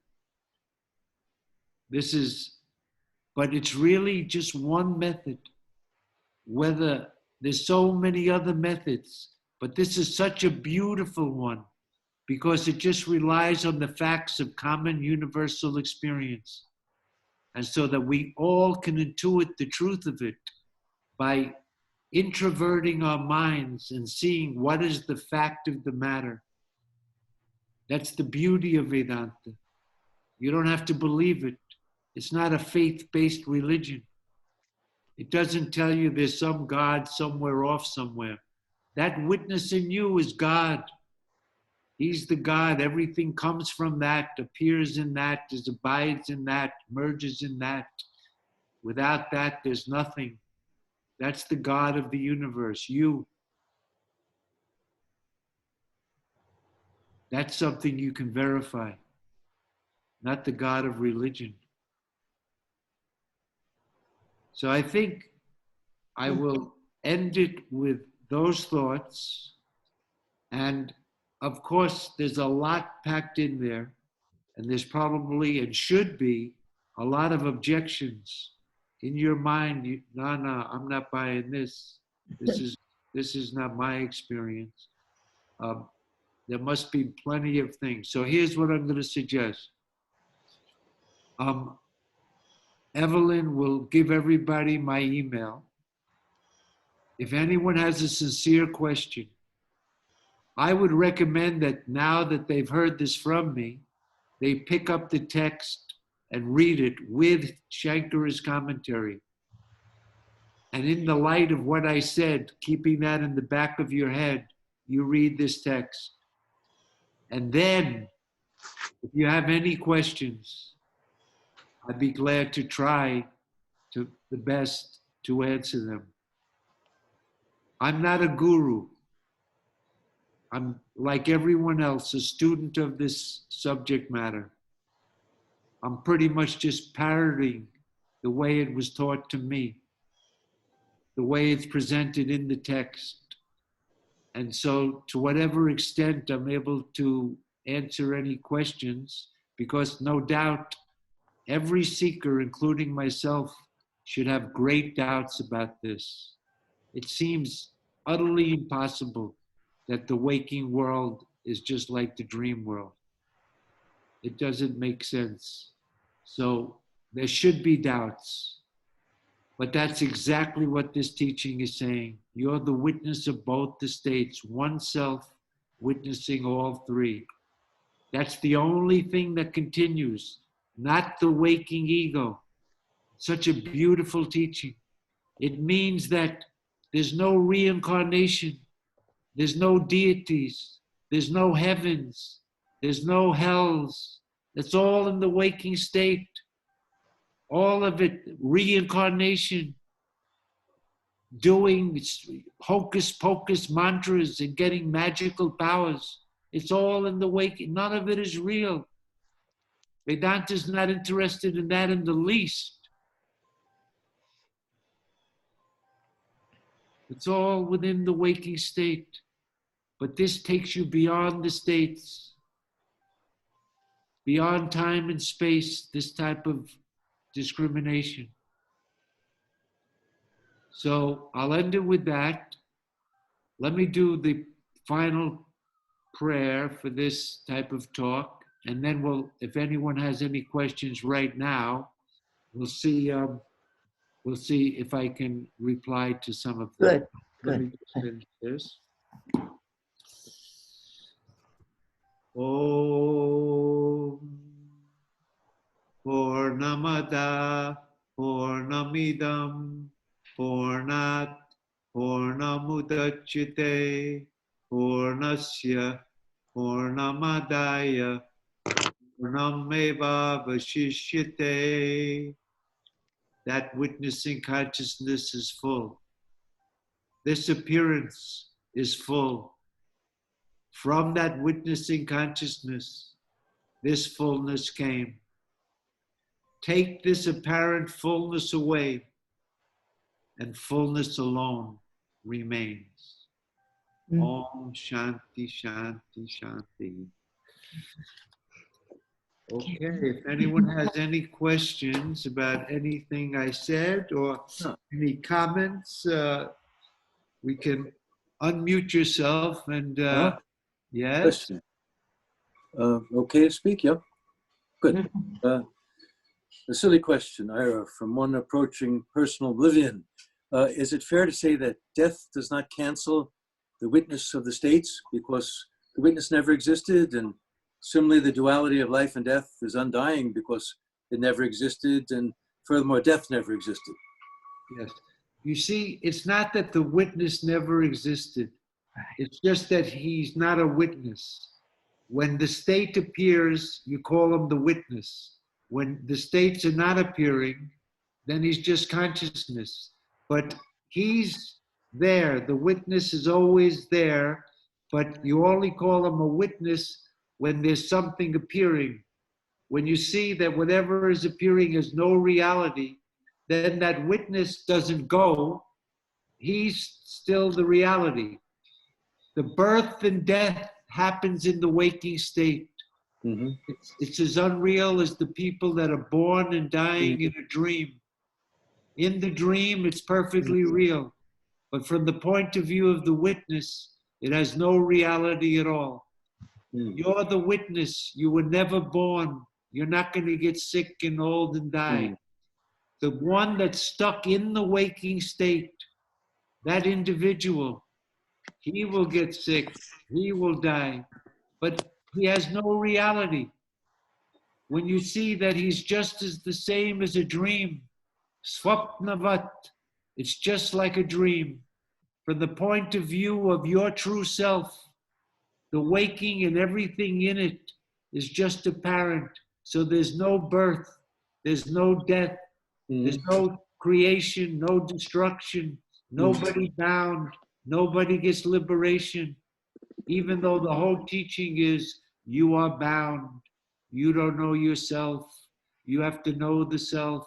But it's really just one method. Whether There's so many other methods, but this is such a beautiful one because it just relies on the facts of common universal experience. And so that we all can intuit the truth of it by introverting our minds and seeing what is the fact of the matter. That's the beauty of Vedanta. You don't have to believe it. It's not a faith-based religion. It doesn't tell you there's some God somewhere off somewhere. That witness in you is God. He's the God. Everything comes from that, appears in that, abides in that, merges in that. Without that, there's nothing. That's the God of the universe, you. That's something you can verify, not the God of religion. So I think I will end it with those thoughts. And of course, there's a lot packed in there. And there's probably, and should be, a lot of objections in your mind. No, I'm not buying this. This is not my experience. There must be plenty of things. So here's what I'm going to suggest. Evelyn will give everybody my email. If anyone has a sincere question, I would recommend that now that they've heard this from me, they pick up the text and read it with Shankara's commentary. And in the light of what I said, keeping that in the back of your head, you read this text. And then, if you have any questions, I'd be glad to try to the best to answer them. I'm not a guru. I'm, like everyone else, a student of this subject matter. I'm pretty much just parroting the way it was taught to me, the way it's presented in the text. And so to whatever extent I'm able to answer any questions, because no doubt every seeker, including myself, should have great doubts about this. It seems utterly impossible that the waking world is just like the dream world. It doesn't make sense. So there should be doubts. But that's exactly what this teaching is saying. You're the witness of both the states, one self witnessing all three. That's the only thing that continues, not the waking ego. Such a beautiful teaching. It means that there's no reincarnation, there's no deities, there's no heavens, there's no hells. It's all in the waking state. All of it, reincarnation, doing hocus pocus mantras and getting magical powers. It's all in the waking. None of it is real. Vedanta is not interested in that in the least. It's all within the waking state. But this takes you beyond the states, beyond time and space, this type of discrimination. So I'll end it with that. Let me do the final prayer for this type of talk, and then we'll, if anyone has any questions right now, we'll see if I can reply to some of them. Let me just finish this. Om Purnamada Purnamidam Purnat Purnamudachyate Purnasya Purnamadaya Purnameva Vashishyate. That witnessing consciousness is full. This appearance is full. From that witnessing consciousness, this fullness came. Take this apparent fullness away, and fullness alone remains. Om Shanti, Shanti, Shanti. Okay, if anyone has any questions about anything I said or any comments, we can unmute yourself and yes. Question. Okay to speak, yeah? Good. A silly question, Ira, from one approaching personal oblivion. Is it fair to say that death does not cancel the witness of the states because the witness never existed, and similarly the duality of life and death is undying because it never existed, and furthermore death never existed? Yes. You see, it's not that the witness never existed. It's just that he's not a witness. When the state appears, you call him the witness. When the states are not appearing, then he's just consciousness. But he's there. The witness is always there, but you only call him a witness when there's something appearing. When you see that whatever is appearing is no reality, then that witness doesn't go. He's still the reality. The birth and death happens in the waking state. Mm-hmm. It's as unreal as the people that are born and dying in a dream. In the dream, it's perfectly real. But from the point of view of the witness, it has no reality at all. You're the witness. You were never born. You're not going to get sick and old and die. The one that's stuck in the waking state, that individual, he will get sick. He will die. But he has no reality. When you see that he's just as the same as a dream, swapnavat, it's just like a dream. From the point of view of your true self, the waking and everything in it is just apparent. So there's no birth, there's no death, there's no creation, no destruction, nobody bound, nobody gets liberation. Even though the whole teaching is you are bound, you don't know yourself, you have to know the self.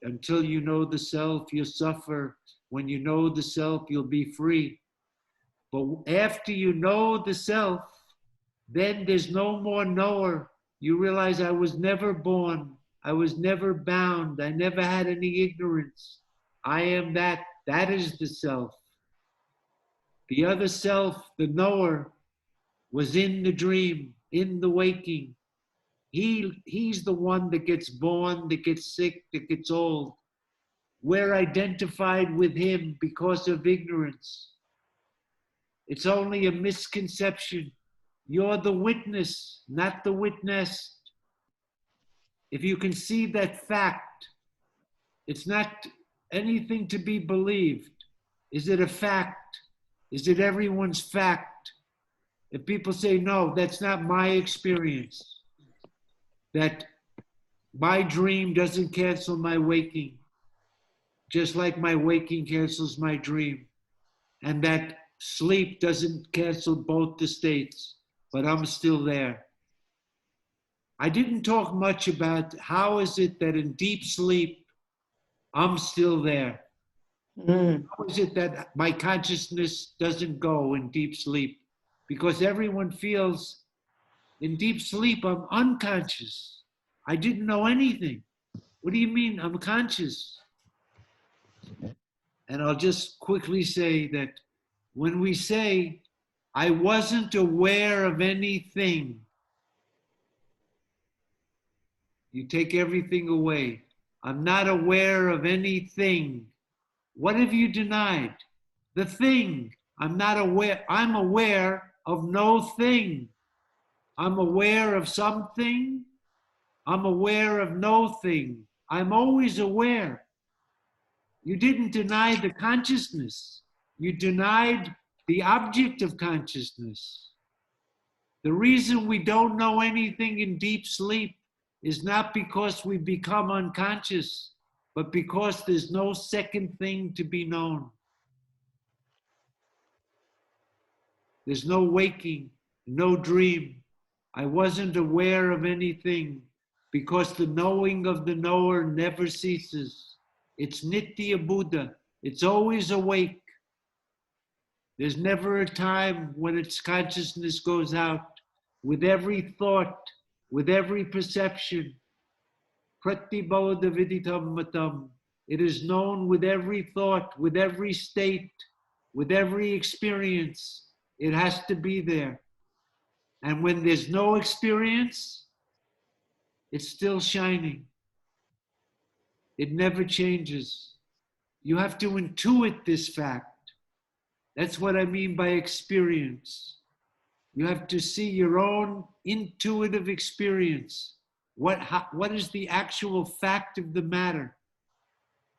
Until you know the self, you'll suffer. When you know the self, you'll be free. But after you know the self, then there's no more knower. You realize I was never born. I was never bound. I never had any ignorance. I am that. That is the self. The other self, the knower, was in the dream, in the waking. He's the one that gets born, that gets sick, that gets old. We're identified with him because of ignorance. It's only a misconception. You're the witness, not the witnessed. If you can see that fact, it's not anything to be believed. Is it a fact? Is it everyone's fact? If people say, no, that's not my experience, that my dream doesn't cancel my waking, just like my waking cancels my dream, and that sleep doesn't cancel both the states, but I'm still there. I didn't talk much about how is it that in deep sleep, I'm still there. How is it that my consciousness doesn't go in deep sleep? Because everyone feels in deep sleep, I'm unconscious. I didn't know anything. What do you mean I'm conscious? And I'll just quickly say that when we say, I wasn't aware of anything, you take everything away. I'm not aware of anything. What have you denied? The thing. I'm not aware. I'm aware of no thing. I'm aware of something. I'm aware of no thing. I'm always aware. You didn't deny the consciousness. You denied the object of consciousness. The reason we don't know anything in deep sleep is not because we become unconscious, but because there's no second thing to be known. There's no waking, no dream. I wasn't aware of anything because the knowing of the knower never ceases. It's Nitya Buddha. It's always awake. There's never a time when its consciousness goes out. With every thought, with every perception, Pratibodha Viditam Matam. It is known with every thought, with every state. With every experience, it has to be there. And when there's no experience, it's still shining. It never changes. You have to intuit this fact. That's what I mean by experience. You have to see your own intuitive experience. What is the actual fact of the matter?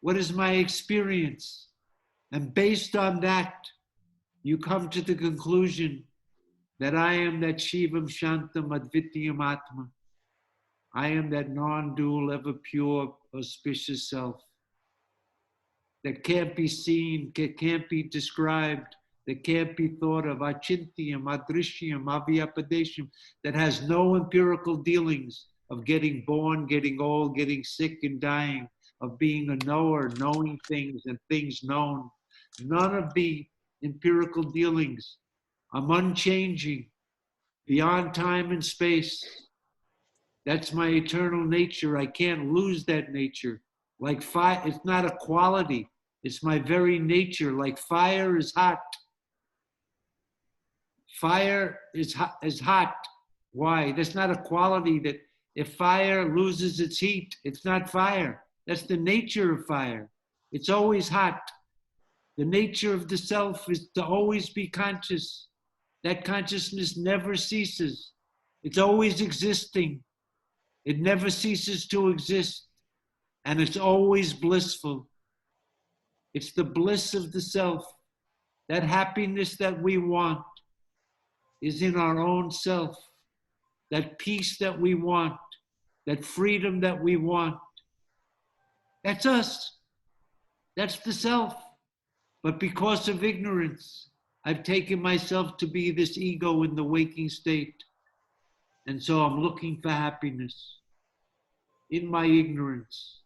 What is my experience? And based on that, you come to the conclusion that I am that Shivam Shantam Advitiyam Atma. I am that non-dual, ever pure, auspicious self that can't be seen, that can't be described, that can't be thought of, achintyam, adrishyam, avyapadesham, that has no empirical dealings of getting born, getting old, getting sick and dying, of being a knower, knowing things and things known. None of the empirical dealings. I'm unchanging, beyond time and space. That's my eternal nature. I can't lose that nature. Like fire, it's not a quality. It's my very nature. Like fire is hot. Fire is hot. Why? That's not a quality. That if fire loses its heat, it's not fire. That's the nature of fire. It's always hot. The nature of the self is to always be conscious. That consciousness never ceases. It's always existing. It never ceases to exist. And it's always blissful. It's the bliss of the self. That happiness that we want is in our own self. That peace that we want, that freedom that we want, that's us. That's the self. But because of ignorance, I've taken myself to be this ego in the waking state. And so I'm looking for happiness. In my ignorance,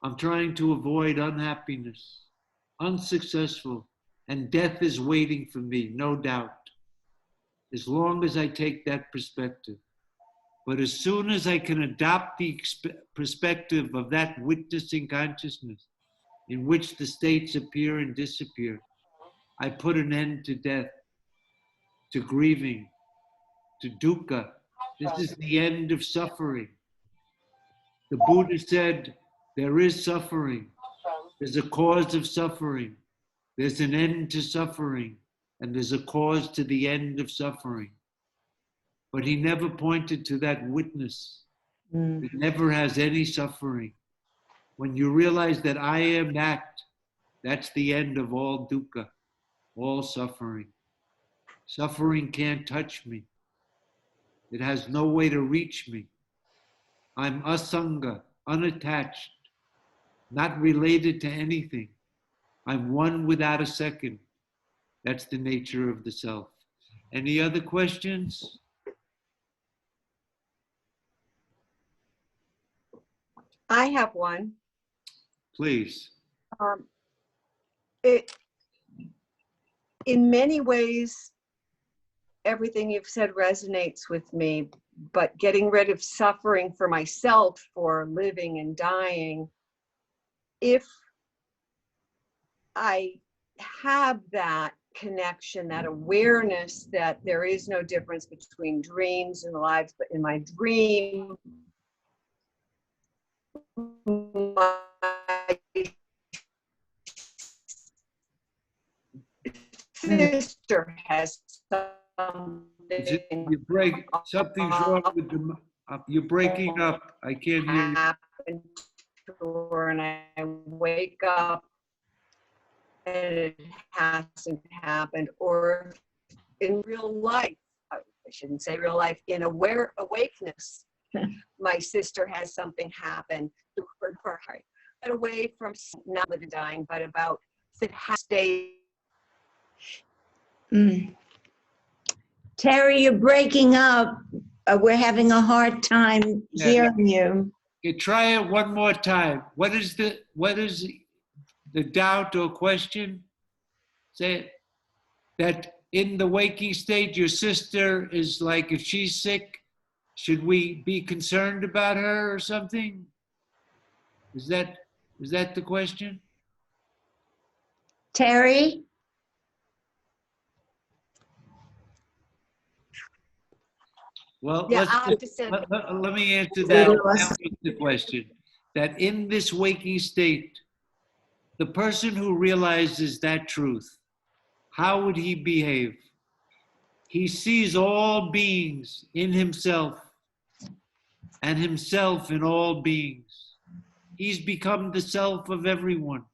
I'm trying to avoid unhappiness, unsuccessful, and death is waiting for me, no doubt, as long as I take that perspective. But as soon as I can adopt the perspective of that witnessing consciousness, in which the states appear and disappear, I put an end to death, to grieving, to dukkha. This is the end of suffering. The Buddha said, there is suffering. There's a cause of suffering. There's an end to suffering. And there's a cause to the end of suffering. But he never pointed to that witness. It never has any suffering. When you realize that I am that, that's the end of all dukkha, all suffering. Suffering can't touch me. It has no way to reach me. I'm asanga, unattached, not related to anything. I'm one without a second. That's the nature of the self. Any other questions? I have one. Please. In many ways, everything you've said resonates with me, but getting rid of suffering for myself, for living and dying, if I have that connection, that awareness that there is no difference between dreams and lives, but in my dream, my sister has something. Something's wrong with the. You're breaking up. I can't hear you. Happened to her, and I wake up and it hasn't happened, or in real life, I shouldn't say real life, in awakeness, my sister has something happen to her, but away from not living dying, but about it has stayed. Terry, you're breaking up. We're having a hard time hearing you. Okay, try it one more time. What is the doubt or question? Say it. That in the waking state, your sister is like, if she's sick, should we be concerned about her or something? Is that the question? Terry? Well, Yeah, I'll have to send let me answer Say that. to us. The question that in this waking state, the person who realizes that truth, how would he behave? He sees all beings in himself and himself in all beings. He's become the self of everyone.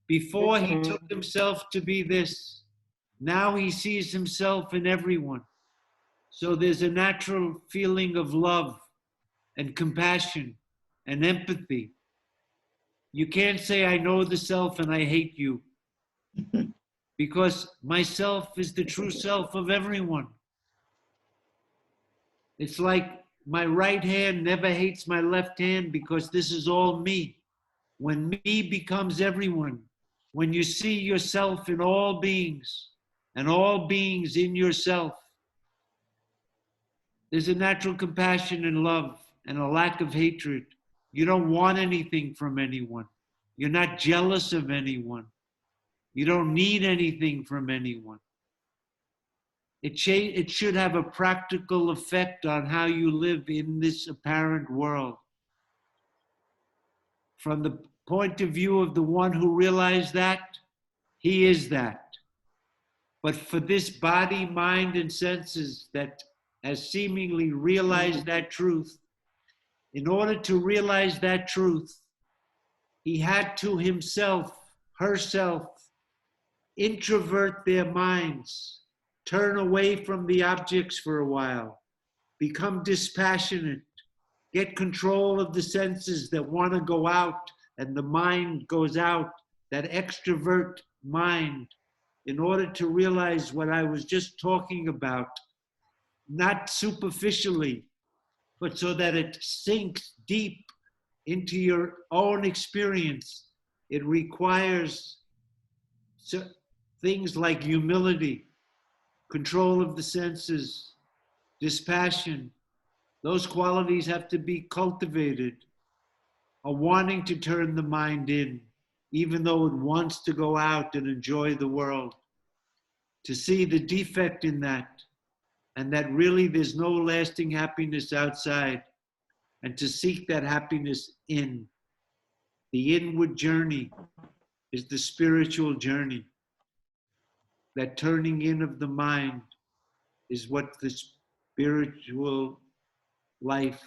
Before he took himself to be this, now he sees himself in everyone. So there's a natural feeling of love and compassion and empathy. You can't say, I know the self and I hate you, because myself is the true self of everyone. It's like my right hand never hates my left hand because this is all me. When me becomes everyone, when you see yourself in all beings and all beings in yourself, there's a natural compassion and love and a lack of hatred. You don't want anything from anyone. You're not jealous of anyone. You don't need anything from anyone. It should have a practical effect on how you live in this apparent world. From the point of view of the one who realized that, he is that. But for this body, mind, and senses that has seemingly realized that truth, in order to realize that truth, he had to himself, herself, introvert their minds, turn away from the objects for a while, become dispassionate, get control of the senses that want to go out and the mind goes out, that extrovert mind, in order to realize what I was just talking about, not superficially, but so that it sinks deep into your own experience. It requires things like humility, control of the senses, dispassion. Those qualities have to be cultivated. A wanting to turn the mind in, even though it wants to go out and enjoy the world. To see the defect in that, and that really there's no lasting happiness outside, and to seek that happiness in. The inward journey is the spiritual journey. That turning in of the mind is what the spiritual life,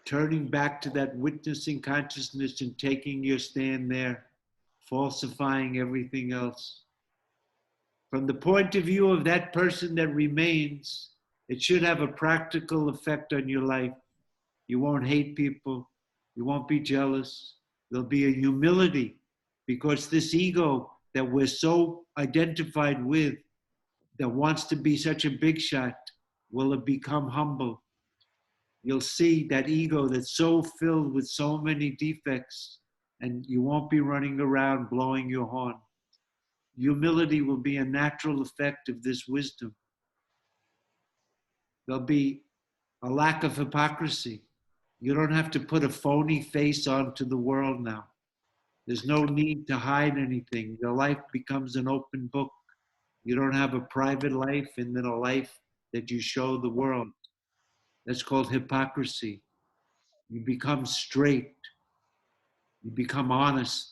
turning back to that witnessing consciousness and taking your stand there, falsifying everything else. From the point of view of that person that remains, it should have a practical effect on your life. You won't hate people. You won't be jealous. There'll be a humility, because this ego that we're so identified with, that wants to be such a big shot, will become humble. You'll see that ego that's so filled with so many defects, and you won't be running around blowing your horn. Humility will be a natural effect of this wisdom. There'll be a lack of hypocrisy. You don't have to put a phony face onto the world now. There's no need to hide anything. Your life becomes an open book. You don't have a private life and then a life that you show the world. That's called hypocrisy. You become straight. You become honest.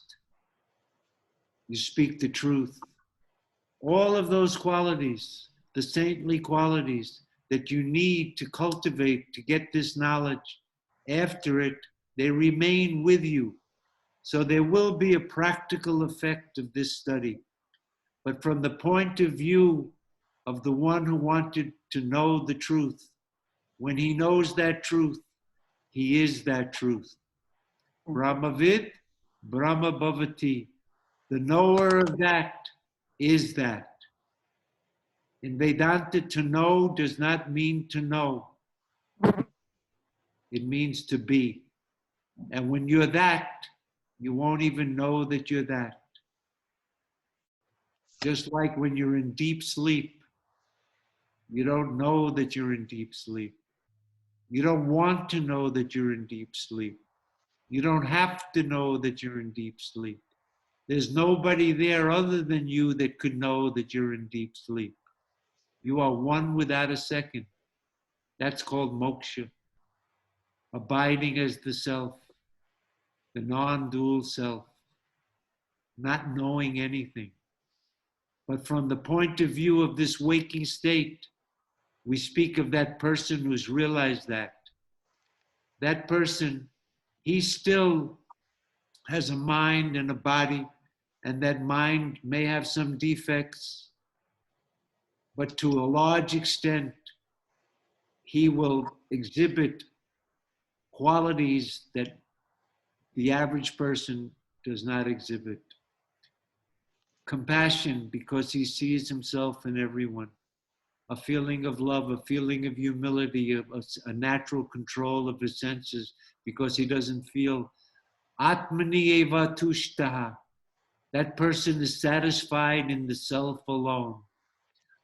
You speak the truth. All of those qualities, the saintly qualities that you need to cultivate to get this knowledge, after it, they remain with you. So there will be a practical effect of this study. But from the point of view of the one who wanted to know the truth, when he knows that truth, he is that truth. Brahmavid, Brahma Bhavati. The knower of that is that. In Vedanta, to know does not mean to know. It means to be. And when you're that, you won't even know that you're that. Just like when you're in deep sleep, you don't know that you're in deep sleep. You don't want to know that you're in deep sleep. You don't have to know that you're in deep sleep. There's nobody there other than you that could know that you're in deep sleep. You are one without a second. That's called moksha. Abiding as the self, the non-dual self, not knowing anything. But from the point of view of this waking state, we speak of that person who's realized that. That person, he still has a mind and a body, and that mind may have some defects, but to a large extent, he will exhibit qualities that the average person does not exhibit. Compassion, because he sees himself in everyone. A feeling of love, a feeling of humility, a natural control of his senses, because he doesn't feel Atmani eva tushtaha. That person is satisfied in the self alone.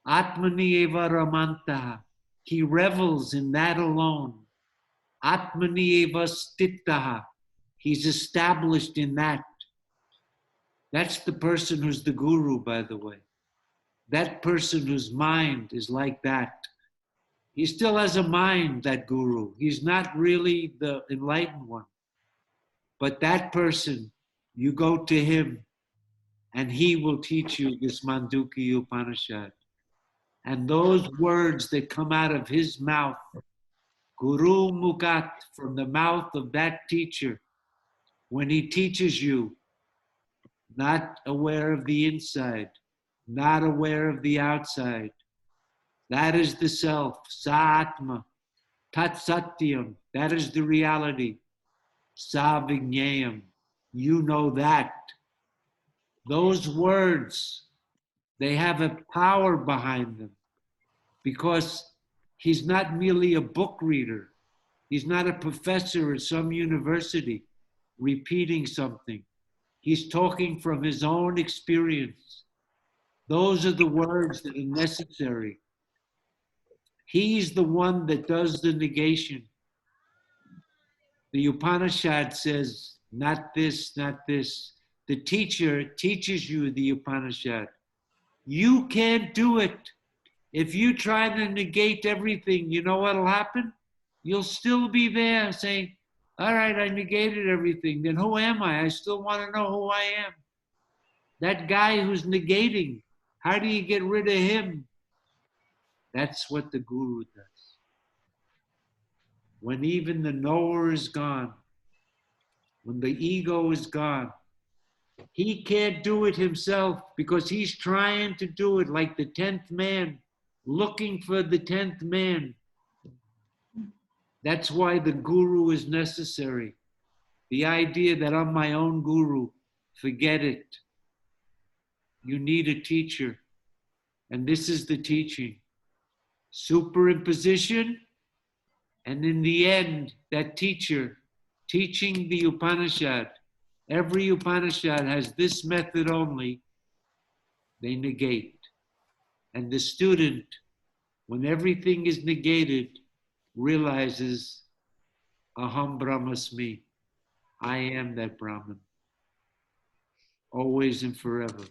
Atmani eva ramantaha. He revels in that alone. Atmani eva stitaha. He's established in that. That's the person who's the guru, by the way. That person whose mind is like that. He still has a mind, that guru. He's not really the enlightened one. But that person, you go to him and he will teach you this Mandukya Upanishad. And those words that come out of his mouth, Guru Mukat, from the mouth of that teacher, when he teaches you, not aware of the inside, not aware of the outside. That is the self, Sa-atma, Tat Satyam, that is the reality, Sa-vignayam, you know that. Those words, they have a power behind them because he's not merely a book reader. He's not a professor at some university repeating something. He's talking from his own experience. Those are the words that are necessary. He's the one that does the negation. The Upanishad says, not this, not this. The teacher teaches you the Upanishad. You can't do it. If you try to negate everything, you know what'll happen? You'll still be there saying, all right, I negated everything. Then who am I? I still want to know who I am. That guy who's negating, how do you get rid of him? That's what the guru does. When even the knower is gone, when the ego is gone, he can't do it himself because he's trying to do it like the 10th man, looking for the 10th man. That's why the guru is necessary. The idea that I'm my own guru, forget it. You need a teacher. And this is the teaching. Superimposition, and in the end, that teacher teaching the Upanishad. Every Upanishad has this method only. They negate. And the student, when everything is negated, realizes, Aham Brahmasmi. I am that Brahman. Always and forever.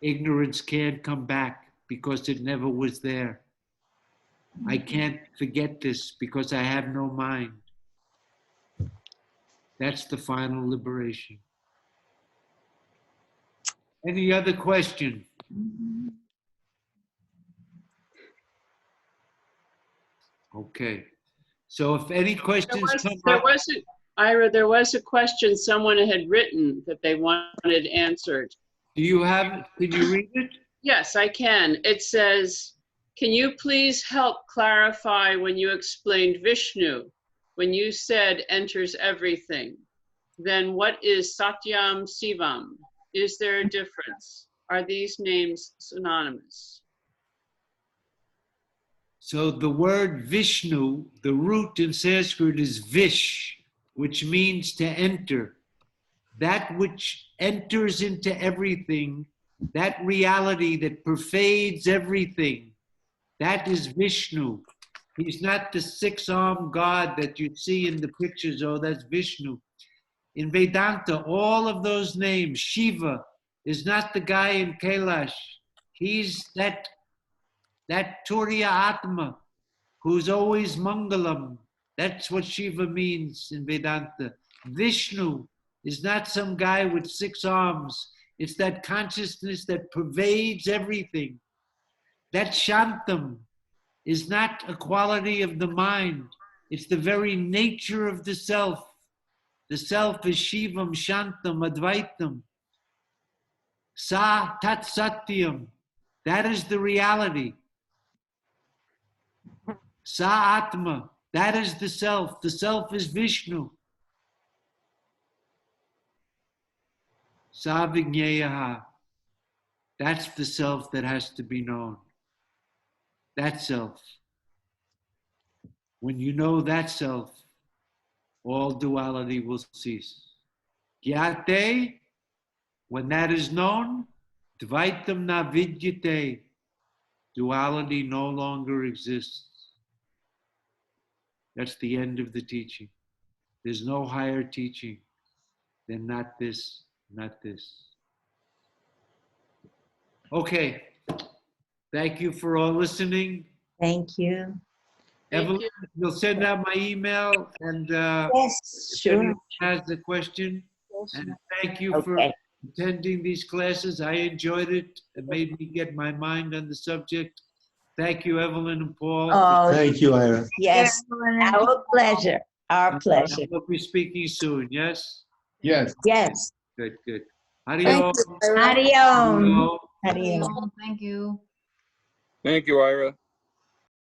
Ignorance can't come back because it never was there. I can't forget this because I have no mind. That's the final liberation. Any other question? Okay. So if any questions come up. Ira, there was a question someone had written that they wanted answered. Do you have, can you read it? Yes, I can. It says, can you please help clarify when you explained Vishnu, when you said enters everything, then what is Satyam Sivam? Is there a difference? Are these names synonymous? So the word Vishnu, the root in Sanskrit is Vish, which means to enter. That which enters into everything, that reality that pervades everything, that is Vishnu. He's not the six-armed God that you see in the pictures. Oh, that's Vishnu. In Vedanta, all of those names, Shiva is not the guy in Kailash. He's that that Turiya Atma, who's always Mangalam. That's what Shiva means in Vedanta. Vishnu is not some guy with 6 arms. It's that consciousness that pervades everything. That Shantam is not a quality of the mind. It's the very nature of the self. The self is Shivam, Shantam, Advaitam. Sa Tat Satyam. That is the reality. Sa Atma. That is the self. The self is Vishnu. Sa Vigneyaha. That's the self that has to be known. That self. When you know that self, all duality will cease. Gyate, when that is known, Dvaitam na vidyate, duality no longer exists. That's the end of the teaching. There's no higher teaching than not this, not this. Okay. Thank you for all listening. Thank you. Thank Evelyn, you. you'll send out my email and Yes, if sure. anyone has a question. And thank you for Okay. attending these classes. I enjoyed it. It made me get my mind on the subject. Thank you, Evelyn and Paul. Oh, Thank you, Ira. yes, our pleasure, our pleasure. We'll be speaking soon, yes? Yes. Yes. Good, good. Thank Hariom. you, Ira. Hariom. Hariom. Hariom. Thank you. Thank you, Ira.